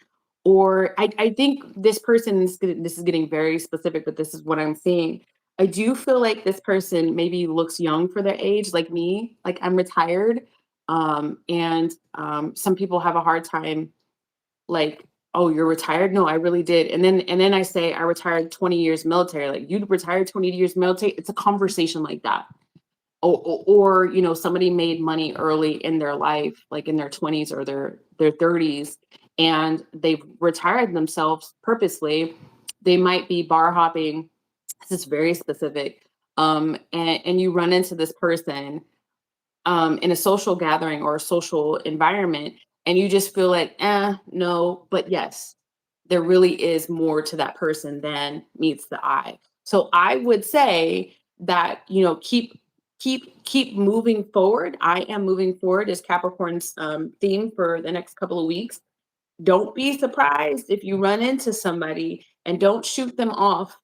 or I think this person is this is getting very specific, but this is what I'm seeing. I do feel like this person maybe looks young for their age, like me, like I'm retired. And some people have a hard time like, oh, you're retired? No, I really did. And then I say I retired 20 years military. Like, you retired 20 years military? It's a conversation like that. Or somebody made money early in their life, like in their 20s or their 30s, and they've retired themselves purposely. They might be bar hopping. This is very specific. and you run into this person in a social gathering or a social environment, and you just feel like, no, but yes, there really is more to that person than meets the eye. So I would say that, keep moving forward. I am moving forward is Capricorn's theme for the next couple of weeks. Don't be surprised if you run into somebody, and don't shoot them off.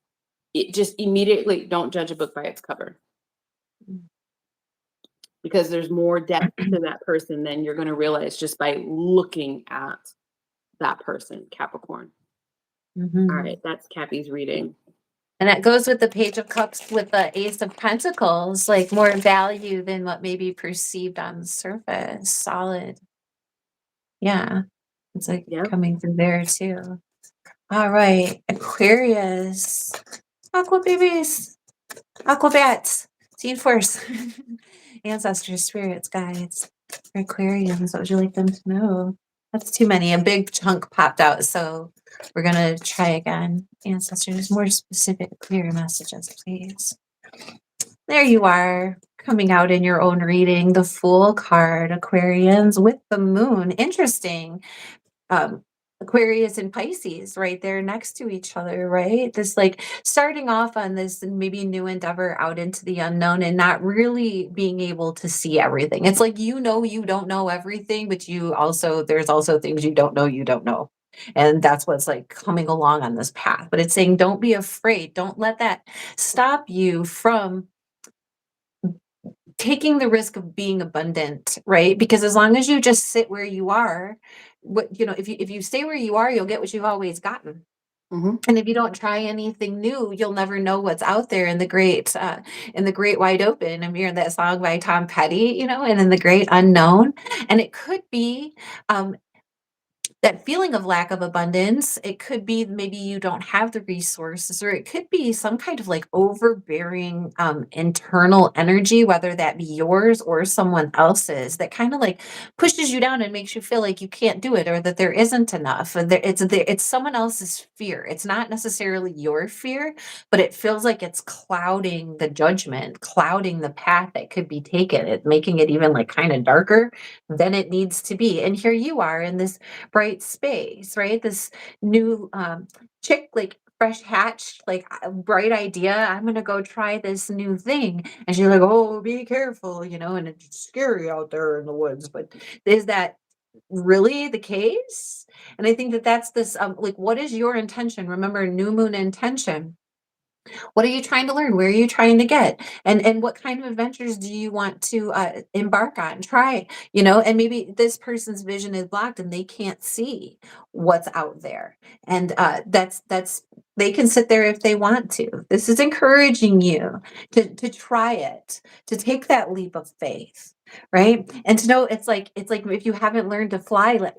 Just immediately, don't judge a book by its cover, because there's more depth to that person than you're going to realize just by looking at that person, Capricorn. All right, that's Cappy's reading. And that goes with the Page of Cups with the Ace of Pentacles, like more value than what may be perceived on the surface. Solid. Yeah. It's like coming through there too. All right. Aquarius. Aqua babies. Aquabats. Team Force. Ancestors, spirits, guides. Aquarians, what would you like them to know? That's too many. A big chunk popped out, so we're going to try again. Ancestors, more specific, clear messages, please. There you are, coming out in your own reading. The Fool card, Aquarians, with the moon. Interesting. Aquarius and Pisces right there next to each other, right? This like starting off on this maybe new endeavor out into the unknown and not really being able to see everything. It's like, you don't know everything, but there's also things you don't know. And that's what's like coming along on this path. But it's saying, don't be afraid. Don't let that stop you from taking the risk of being abundant, right? Because as long as you just sit where you are, if you stay where you are, you'll get what you've always gotten. And if you don't try anything new, you'll never know what's out there in the great wide open. I'm hearing that song by Tom Petty, and in the great unknown. And it could be that feeling of lack of abundance. It could be maybe you don't have the resources, or it could be some kind of like overbearing internal energy, whether that be yours or someone else's, that kind of like pushes you down and makes you feel like you can't do it, or that there isn't enough. And it's someone else's fear. It's not necessarily your fear, but it feels like it's clouding the judgment, clouding the path that could be taken, it making it even like kind of darker than it needs to be. And here you are in this bright space, right? This new chick, like fresh hatched, like bright idea. I'm going to go try this new thing. And she's like, oh, be careful, and it's scary out there in the woods. But is that really the case? And I think that's this, like, what is your intention? Remember, new moon intention. What are you trying to learn? Where are you trying to get? And what kind of adventures do you want to embark on? Try, and maybe this person's vision is blocked and they can't see what's out there. And that's they can sit there if they want to. This is encouraging you to try it, to take that leap of faith, right? And to know it's like if you haven't learned to fly,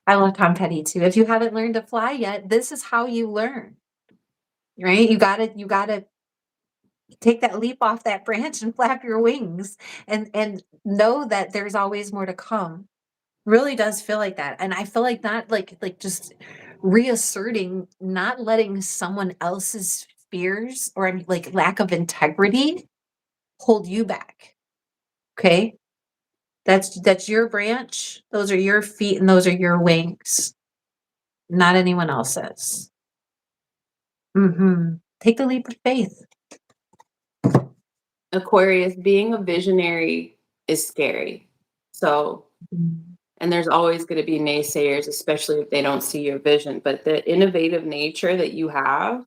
I love Tom Petty too. If you haven't learned to fly yet, this is how you learn. Right? You gotta take that leap off that branch and flap your wings and know that there's always more to come. Really does feel like that. And I feel like not like just reasserting, not letting someone else's fears or like lack of integrity hold you back. Okay? That's your branch. Those are your feet and those are your wings, not anyone else's. Take the leap of faith. Aquarius, being a visionary is scary. So, and there's always going to be naysayers, especially if they don't see your vision. But the innovative nature that you have,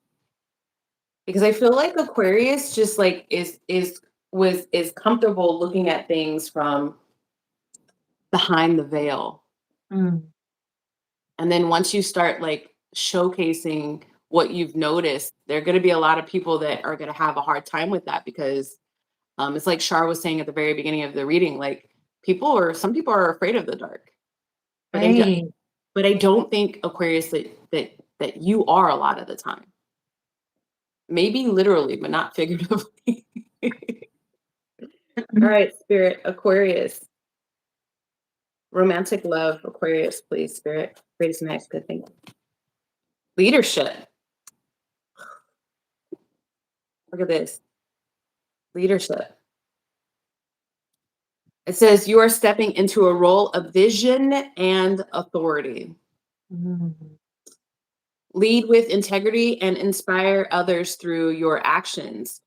because I feel like Aquarius just like is comfortable looking at things from behind the veil. And then once you start like showcasing what you've noticed, there are going to be a lot of people that are going to have a hard time with that, because it's like Shar was saying at the very beginning of the reading, like some people are afraid of the dark. But I don't think, Aquarius, that you are a lot of the time. Maybe literally, but not figuratively. All right, Spirit, Aquarius. Romantic love, Aquarius, please, Spirit. Greatest nice, good thing. Leadership. Look at this. Leadership. It says you are stepping into a role of vision and authority. Mm. Lead with integrity and inspire others through your actions.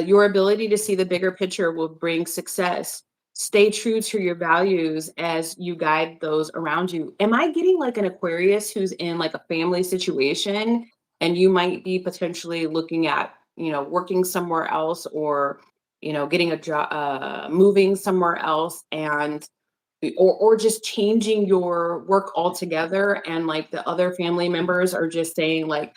Your ability to see the bigger picture will bring success. Stay true to your values as you guide those around you. Am I getting like an Aquarius who's in like a family situation and you might be potentially looking at, working somewhere else or, getting a job, moving somewhere else and or just changing your work altogether and like the other family members are just saying like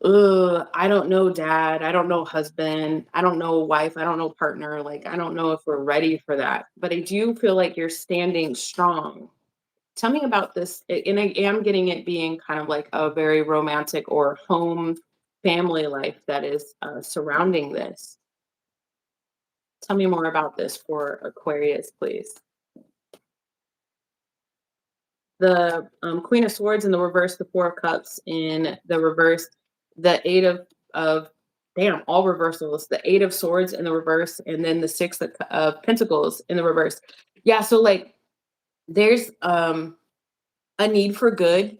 ugh, I don't know dad, I don't know husband, I don't know wife, I don't know partner, like I don't know if we're ready for that, but I do feel like you're standing strong. Tell me about this, and I am getting it being kind of like a very romantic or home family life that is surrounding this. Tell me more about this for Aquarius, please. The Queen of Swords in the reverse, the Four of Cups in the reverse, the Eight of damn, all reversals, the Eight of Swords in the reverse, and then the Six of Pentacles in the reverse. Yeah, so like there's a need for good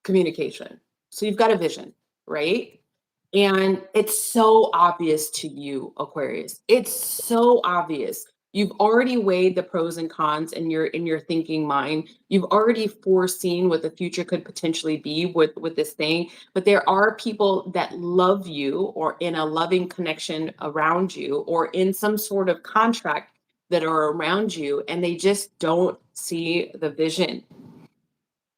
communication. So you've got a vision, right? And it's so obvious to you, Aquarius. It's so obvious. You've already weighed the pros and cons in your thinking mind. You've already foreseen what the future could potentially be with this thing. But there are people that love you or in a loving connection around you or in some sort of contract that are around you and they just don't see the vision.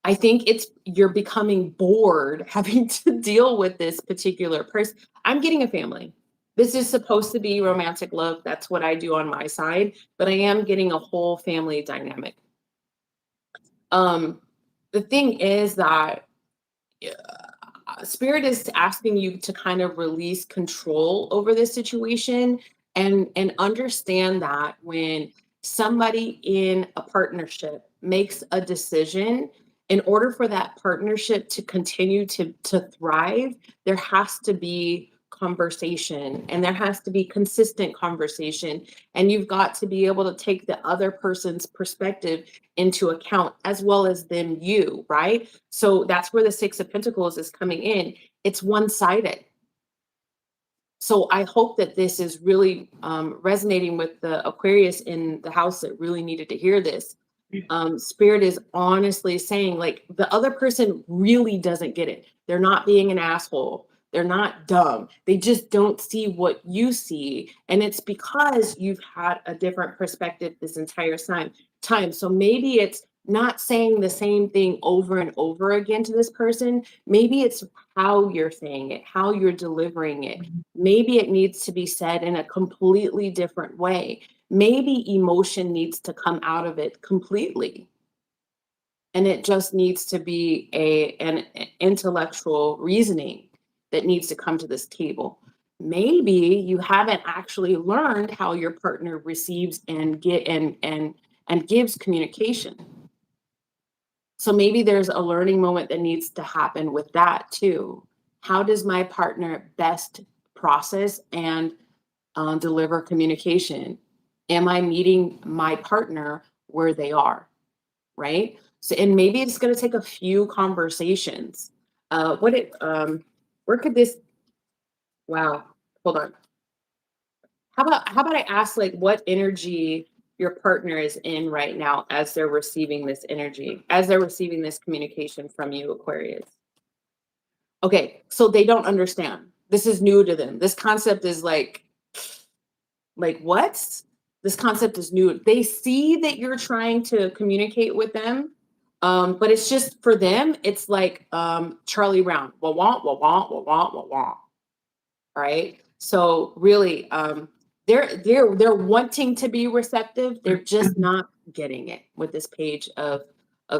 I think it's you're becoming bored having to deal with this particular person. I'm getting a family. This is supposed to be romantic love. That's what I do on my side, but I am getting a whole family dynamic. Um, the thing is that spirit is asking you to kind of release control over this situation and understand that when somebody in a partnership makes a decision in order for that partnership to continue to thrive there has to be conversation and there has to be consistent conversation and you've got to be able to take the other person's perspective into account as well as them you, right? So that's where the Six of Pentacles is coming in. It's one-sided. So I hope that this is really resonating with the Aquarius in the house that really needed to hear this. Spirit is honestly saying, like, the other person really doesn't get it. They're not being an asshole. They're not dumb. They just don't see what you see. And it's because you've had a different perspective this entire time. So maybe it's not saying the same thing over and over again to this person. Maybe it's how you're saying it, how you're delivering it. Maybe it needs to be said in a completely different way. Maybe emotion needs to come out of it completely. And it just needs to be an intellectual reasoning that needs to come to this table. Maybe you haven't actually learned how your partner receives and gives communication. So maybe there's a learning moment that needs to happen with that too. How does my partner best process and deliver communication? Am I meeting my partner where they are? Right. So, and maybe it's going to take a few conversations. Where could this, wow, hold on. How about I ask like what energy your partner is in right now as they're receiving this energy, as they're receiving this communication from you, Aquarius? Okay, so they don't understand. This is new to them. This concept is like what? This concept is new. They see that you're trying to communicate with them, but it's just for them, it's like Charlie Brown. Wah wah wah wah wah wah wah wah. Right? So really, they're wanting to be receptive. They're just not getting it with this page of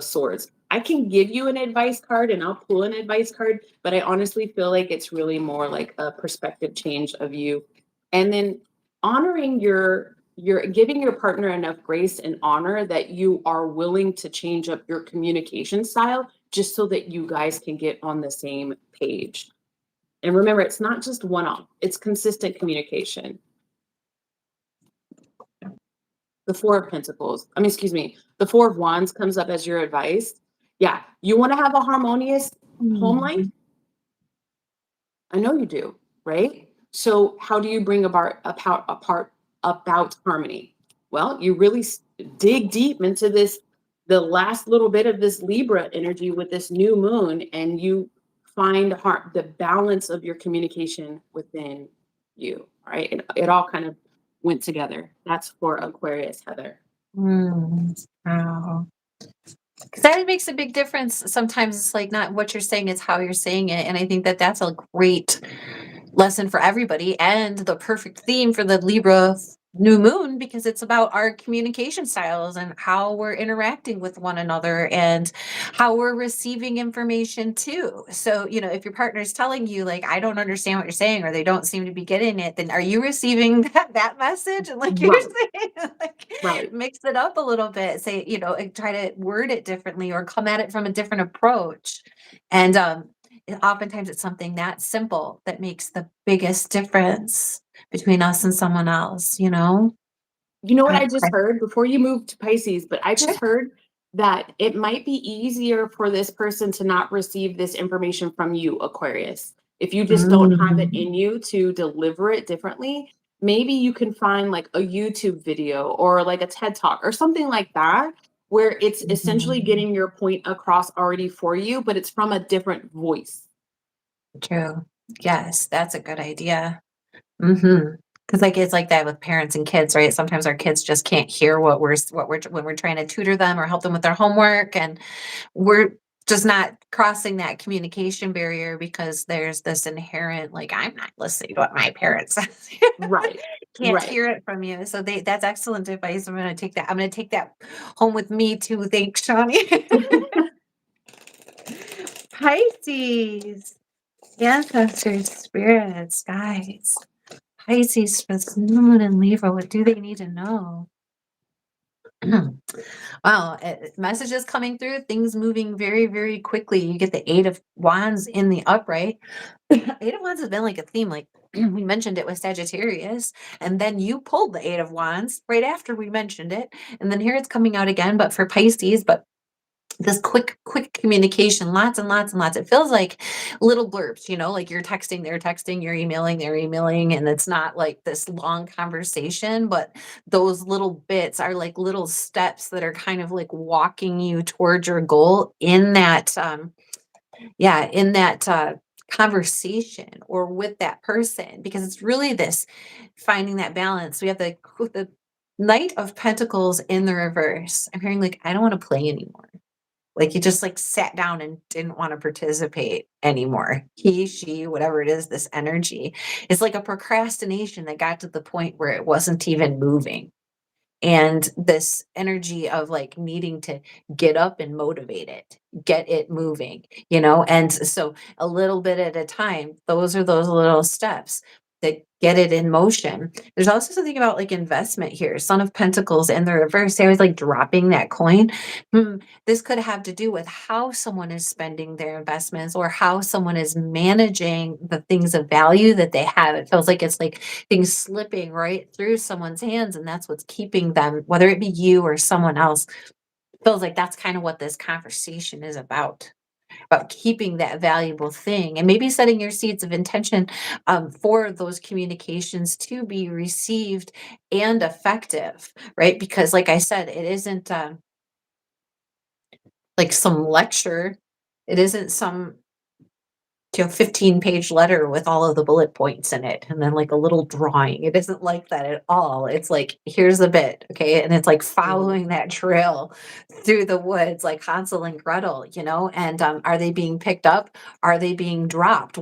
swords. I can give you an advice card and I'll pull an advice card, but I honestly feel like it's really more like a perspective change of you. And then honoring your giving your partner enough grace and honor that you are willing to change up your communication style just so that you guys can get on the same page And remember, it's not just one-off, it's consistent communication. The Four of Pentacles, I mean, excuse me, the Four of Wands comes up as your advice. Yeah, you want to have a harmonious home life? Mm. I know you do, right? So how do you bring about harmony? Well, you really dig deep into this, the last little bit of this Libra energy with this new moon, and you find the balance of your communication within you. All right, it all kind of went together. That's for Aquarius, Heather. Wow. 'Cause that makes a big difference. Sometimes it's like not what you're saying, it's how you're saying it. And I think that that's a great lesson for everybody and the perfect theme for the Libra new moon because it's about our communication styles and how we're interacting with one another and how we're receiving information too. So, you know, if your partner is telling you like I don't understand what you're saying or they don't seem to be getting it, then are you receiving that message? And like you're Right, saying, like right. mix it up a little bit, say, you know, and try to word it differently or come at it from a different approach. And oftentimes it's something that simple that makes the biggest difference between us and someone else, you know? You know what I I just I heard before you move to Pisces, but I Sure. just heard that it might be easier for this person to not receive this information from you, Aquarius. If you just don't have it Mm. in you to deliver it differently, maybe you can find like a YouTube video or like a TED Talk or something like that, where it's essentially Mhm. getting your point across already for you, but it's from a different voice. True. Yes, that's a good idea. Mhm. Because like, it's like that with parents and kids, right? Sometimes our kids just can't hear what we're when we're trying to tutor them or help them with their homework, and we're just not crossing that communication barrier because there's this inherent, like, "I'm not listening to what my parents says." Right. Can't Right. hear it from you. So that's excellent advice. I'm gonna take that home with me too. Thanks, Shani. Pisces. Ancestors, spirits, guides. Pisces with Moon and Libra. What do they need to know? Wow, messages coming through, things moving very, very quickly. You get the Eight of Wands in the upright. Eight of Wands has been like a theme, like we mentioned it with Sagittarius, and then you pulled the Eight of Wands right after we mentioned it, and then here it's coming out again, but for Pisces, but this quick communication, lots and lots and lots. It feels like little blurbs, you know, like you're texting, they're texting, you're emailing, they're emailing, and it's not like this long conversation, but those little bits are like little steps that are kind of like walking you towards your goal in that in that conversation or with that person, because it's really this finding that balance. We have the Knight of Pentacles in the reverse. I'm hearing like I don't want to play anymore, like, he just, like, sat down and didn't wanna participate anymore. He, she, whatever it is, this energy. It's like a procrastination that got to the point where it wasn't even moving. And this energy of, like, needing to get up and motivate it, get it moving, you know? And so a little bit at a time, those are those little steps that get it in motion. There's also something about, like, investment here. Son of Pentacles in the reverse, I was, like, dropping that coin. This could have to do with how someone is spending their investments or how someone is managing the things of value that they have. It feels like it's, like, things slipping right through someone's hands, and that's what's keeping them, whether it be you or someone else, feels like that's kind of what this conversation is about keeping that valuable thing and maybe setting your seeds of intention for those communications to be received and effective, right? Because like I said, it isn't like some lecture. It isn't some 15-page letter with all of the bullet points in it and then like a little drawing. It isn't like that at all. It's like, here's the bit, okay? And it's like Mhm. following that trail through the woods like Hansel and Gretel, you know? And are they being picked up? Are they being dropped?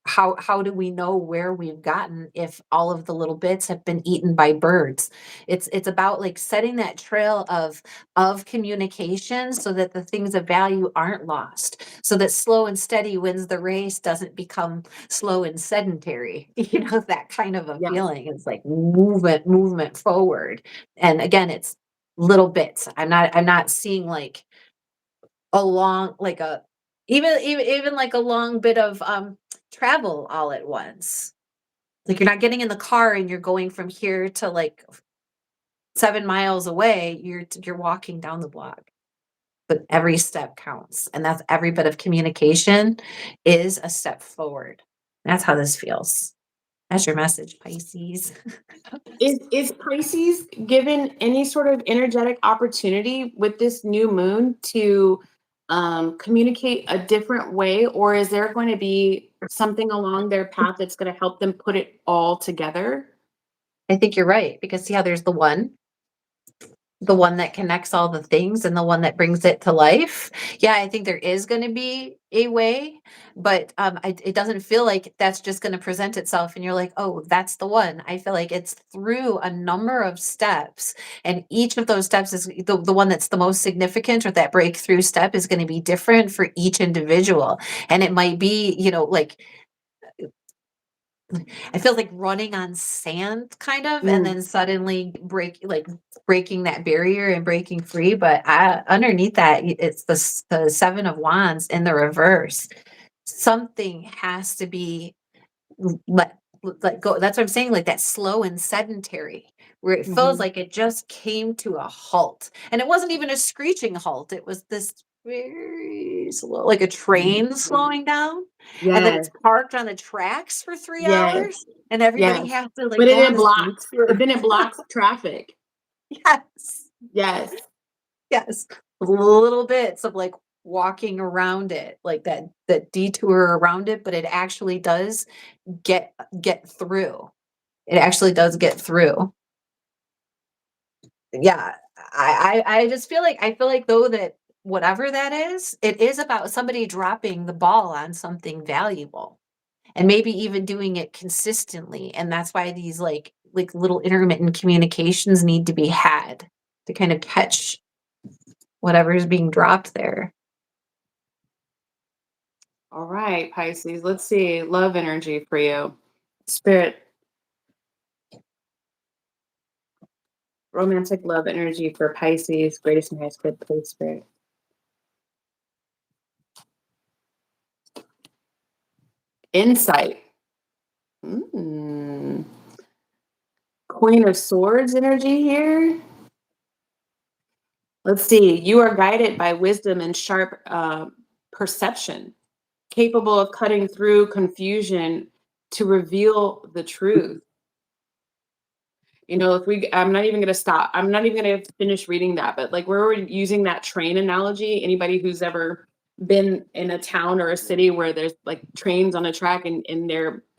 How do we know where we've gotten if all of the little bits have been eaten by birds? It's about like setting that trail of communication so that the things of value aren't lost, so that slow and steady wins the race doesn't become slow and sedentary. You know, that kind of a Yeah. feeling. It's like movement forward. And again, it's little bits. I'm not seeing like a long, like a even like a long bit of travel all at once. Like you're not getting in the car and you're going from here to like 7 miles away. You're walking down the block. But every step counts, and that's every bit of communication is a step forward. That's how this feels. That's your message, Pisces. Is Pisces given any sort of energetic opportunity with this new moon to communicate a different way, or is there going to be something along their path that's going to help them put it all together? I think you're right because see how there's the one that connects all the things and the one that brings it to life. Yeah, I think there is going to be a way, but it doesn't feel like that's just going to present itself and you're like, oh, that's the one. I feel like it's through a number of steps, and each of those steps is the one that's the most significant, or that breakthrough step is going to be different for each individual. And it might be, like I feel like running on sand kind of, and Mm, then suddenly breaking that barrier and breaking free. But underneath that, it's the 7 of Wands in the reverse. Something has to be let go. That's what I'm saying, like that slow and sedentary, where it feels mhm. like it just came to a halt. And it wasn't even a screeching halt. It was this very slow, like a train slowing down. And then Yes, it's parked on the tracks for 3 yes, hours, and everybody yes. has to like But go then on it this blocks. detour. Then it blocks traffic. Yes. Yes. Yes. Little bits of like walking around it, like that detour around it, but it actually does get through. It actually does get through. Yeah, I just feel like though that whatever that is, it is about somebody dropping the ball on something valuable, and maybe even doing it consistently, and that's why these like little intermittent communications need to be had to kind of catch whatever is being dropped there. All right, Pisces. Let's see. Love energy for you. Spirit, romantic love energy for Pisces, greatest and highest good, please, Spirit. Insight. Mm. Queen of Swords energy here. Let's see. You are guided by wisdom and sharp perception, capable of cutting through confusion to reveal the truth. If I'm not even going to stop. I'm not even going to finish reading that, but like we're using that train analogy. Anybody who's ever been in a town or a city where there's like trains on a track and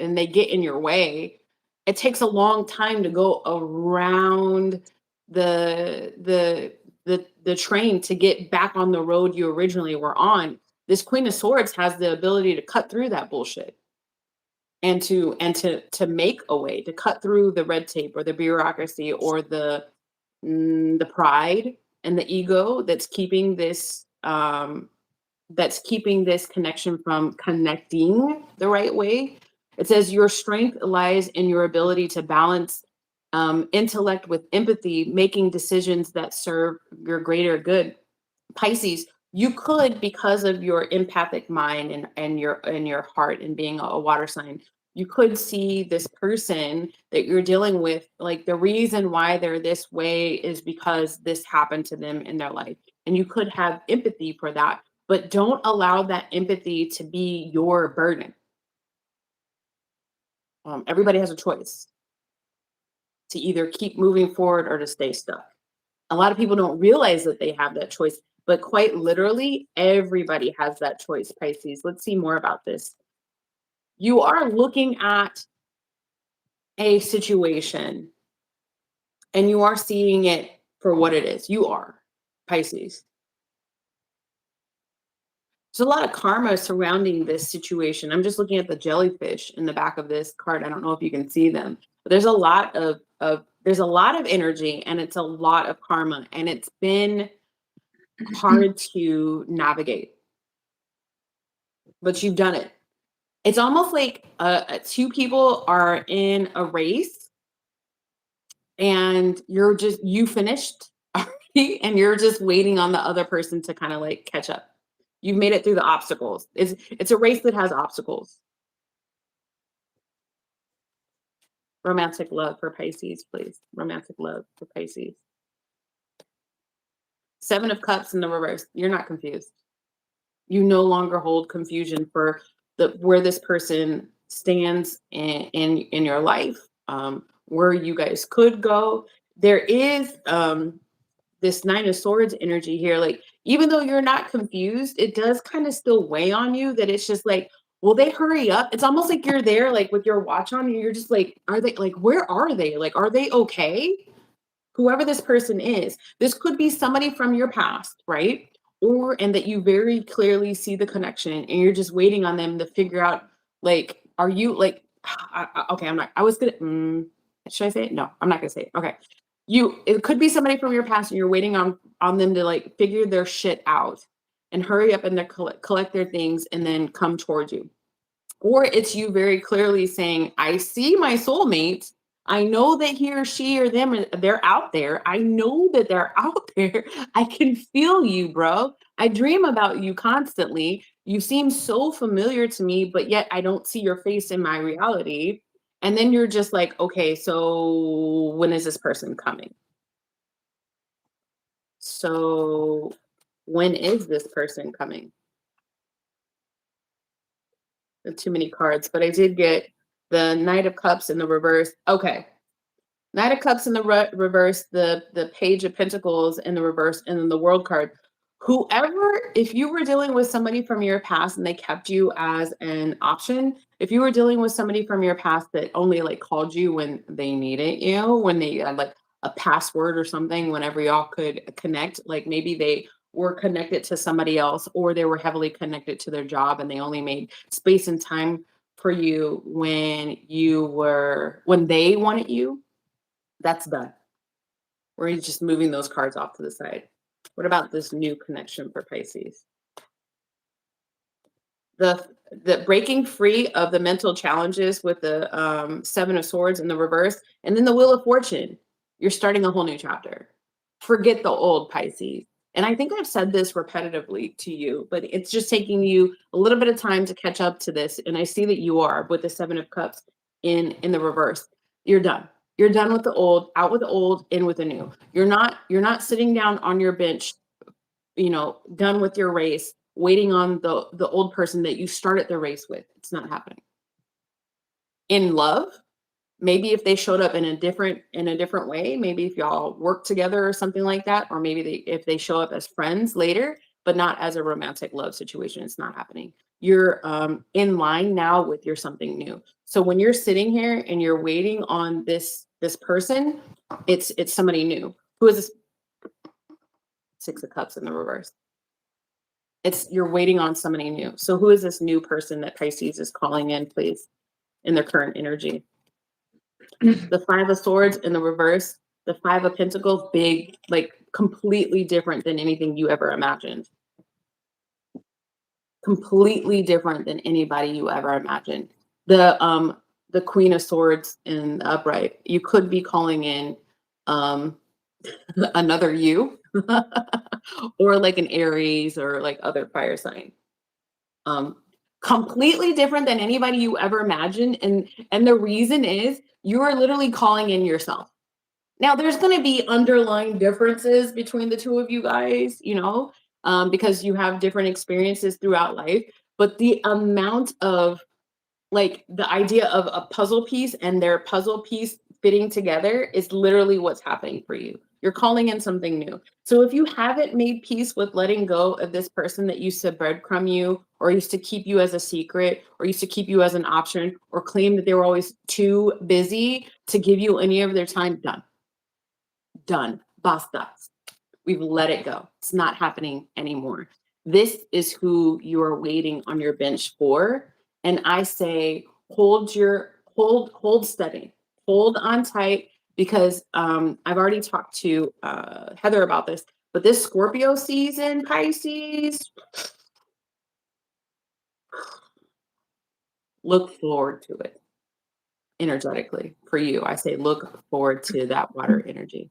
they get in your way, it takes a long time to go around the train to get back on the road you originally were on. This Queen of Swords has the ability to cut through that bullshit and to make a way to cut through the red tape or the bureaucracy or the pride and the ego that's keeping this connection from connecting the right way. It says your strength lies in your ability to balance intellect with empathy, making decisions that serve your greater good. Pisces, you could, because of your empathic mind and your heart and being a water sign, you could see this person that you're dealing with, like the reason why they're this way is because this happened to them in their life. And you could have empathy for that, but don't allow that empathy to be your burden. Everybody has a choice to either keep moving forward or to stay stuck. A lot of people don't realize that they have that choice, but quite literally, everybody has that choice, Pisces. Let's see more about this. You are looking at a situation and you are seeing it for what it is. You are, Pisces. There's a lot of karma surrounding this situation. I'm just looking at the jellyfish in the back of this card. I don't know if you can see them, but there's a lot of energy and it's a lot of karma, and it's been hard to navigate, but you've done it. It's almost like two people are in a race and you finished already and you're just waiting on the other person to kind of like catch up. You've made it through the obstacles. It's a race that has obstacles. Romantic love for Pisces, please. Romantic love for Pisces. 7 of Cups in the reverse. You're not confused. You no longer hold confusion for where this person stands in your life, where you guys could go. There is this 9 of Swords energy here. Like, even though you're not confused, it does kind of still weigh on you that it's just like, will they hurry up? It's almost like you're there, like with your watch on, and you're just like, are they, like, where are they? Like, are they okay? Whoever this person is, this could be somebody from your past, right? Or, and that you very clearly see the connection and you're just waiting on them to figure out, like, are you like, okay, I'm not, I was gonna, should I say it? No, I'm not gonna say it. Okay. It could be somebody from your past and you're waiting on them to like figure their shit out and hurry up and collect their things and then come towards you. Or it's you very clearly saying, I see my soulmate. I know that he or she or them, they're out there. I know that they're out there. I can feel you, bro. I dream about you constantly. You seem so familiar to me, but yet I don't see your face in my reality. And then you're just like, okay, so when is this person coming? So when is this person coming? Too many cards, but I did get the Knight of Cups in the reverse. Okay. Knight of Cups in the reverse, the Page of Pentacles in the reverse, and then the World card. Whoever, if you were dealing with somebody from your past and they kept you as an option, if you were dealing with somebody from your past that only like called you when they needed you, when they had like a password or something, whenever y'all could connect, like maybe they were connected to somebody else or they were heavily connected to their job and they only made space and time for you when they wanted you, that's done. We're just moving those cards off to the side. What about this new connection for Pisces? The breaking free of the mental challenges with the 7 of Swords in the reverse, and then the Wheel of Fortune. You're starting a whole new chapter. Forget the old, Pisces. And I think I've said this repetitively to you, but it's just taking you a little bit of time to catch up to this. And I see that you are with the 7 of Cups in the reverse. You're done. You're done with the old, out with the old, in with the new. You're not sitting down on your bench, done with your race, waiting on the old person that you started the race with. It's not happening. In love, maybe if they showed up in a different way, maybe if y'all work together or something like that, or maybe if they show up as friends later, but not as a romantic love situation, it's not happening. You're in line now with your something new. So when you're sitting here and you're waiting on this person, it's somebody new. Who is this? 6 of Cups in the reverse. You're waiting on somebody new. So who is this new person that Pisces is calling in, please, in their current energy? The 5 of Swords in the reverse, the 5 of Pentacles, big, like completely different than anything you ever imagined. Completely different than anybody you ever imagined. The Queen of Swords in the upright. You could be calling in another you, or like an Aries or like other fire sign. Completely different than anybody you ever imagined. And the reason is you are literally calling in yourself. Now there's going to be underlying differences between the two of you guys, because you have different experiences throughout life, but the amount of like the idea of a puzzle piece and their puzzle piece fitting together is literally what's happening for you. You're calling in something new. So if you haven't made peace with letting go of this person that used to breadcrumb you or used to keep you as a secret or used to keep you as an option or claim that they were always too busy to give you any of their time, done. Basta. We've let it go. It's not happening anymore. This is who you are waiting on your bench for. And I say, hold steady, hold on tight, because I've already talked to Heather about this, but this Scorpio season, Pisces, look forward to it energetically for you. I say, look forward to that water energy.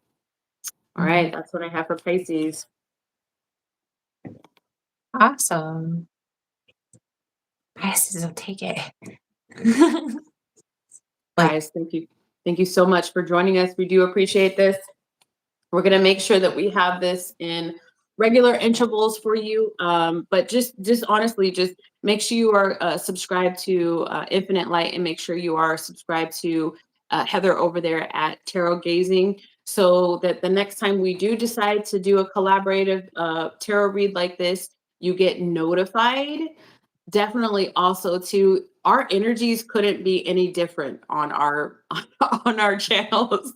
All right. That's what I have for Pisces. Awesome. Pisces will take it. Like, Guys, thank you. Thank you so much for joining us. We do appreciate this. We're going to make sure that we have this in regular intervals for you. But just honestly, just make sure you are subscribed to Infinite Light, and make sure you are subscribed to Heather over there at Tarot Gazing, so that the next time we do decide to do a collaborative tarot read like this, you get notified. Definitely also too, our energies couldn't be any different on our on our channels.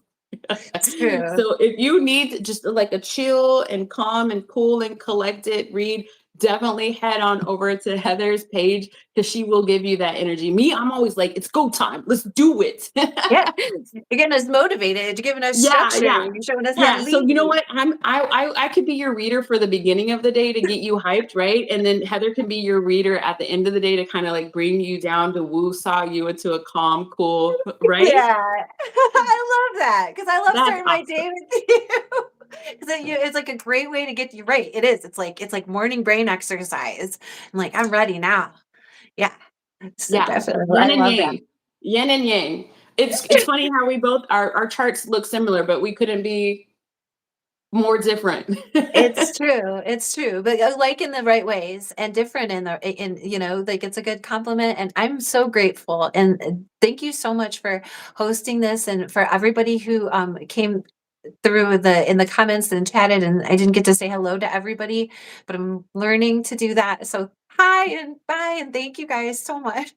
True. So if you need just like a chill and calm and cool and collected read, definitely head on over to Heather's page, because she will give you that energy. Me, I'm always like, it's go time. Let's do it. Yeah. You're getting us motivated, you're giving us Yeah, structure, yeah. you're showing us how to Yeah. So you know lead. what? I could be your reader for the beginning of the day to get you hyped, right? And then Heather can be your reader at the end of the day to kind of like bring you down, to woo-saw you into a calm, cool, right? Yeah. I love that, because I love That's starting my awesome. day with you. Because it's like a great way to get you right. It is. It's like morning brain exercise. I'm like, I'm ready now. Yeah. So Yeah. definitely. I Yin and love that. yang. Yin and yang. It's funny how we both our charts look similar, but we couldn't be more different. It's true. It's true. But like in the right ways and different like it's a good compliment. And I'm so grateful. And thank you so much for hosting this, and for everybody who came through in the comments and chatted. And I didn't get to say hello to everybody, but I'm learning to do that. So hi and bye, and thank you guys so much.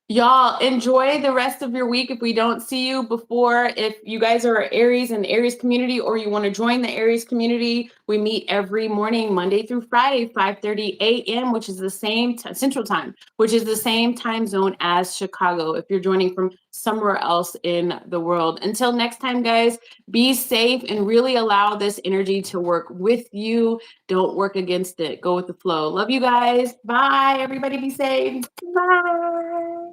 Y'all enjoy the rest of your week. If we don't see you before, if you guys are Aries and Aries community, or you want to join the Aries community, we meet every morning, Monday through Friday, 5:30 a.m., which is the same Central Time, which is the same time zone as Chicago, if you're joining from somewhere else in the world. Until next time, guys, be safe and really allow this energy to work with you. Don't work against it. Go with the flow. Love you guys. Bye. Everybody be safe. Bye.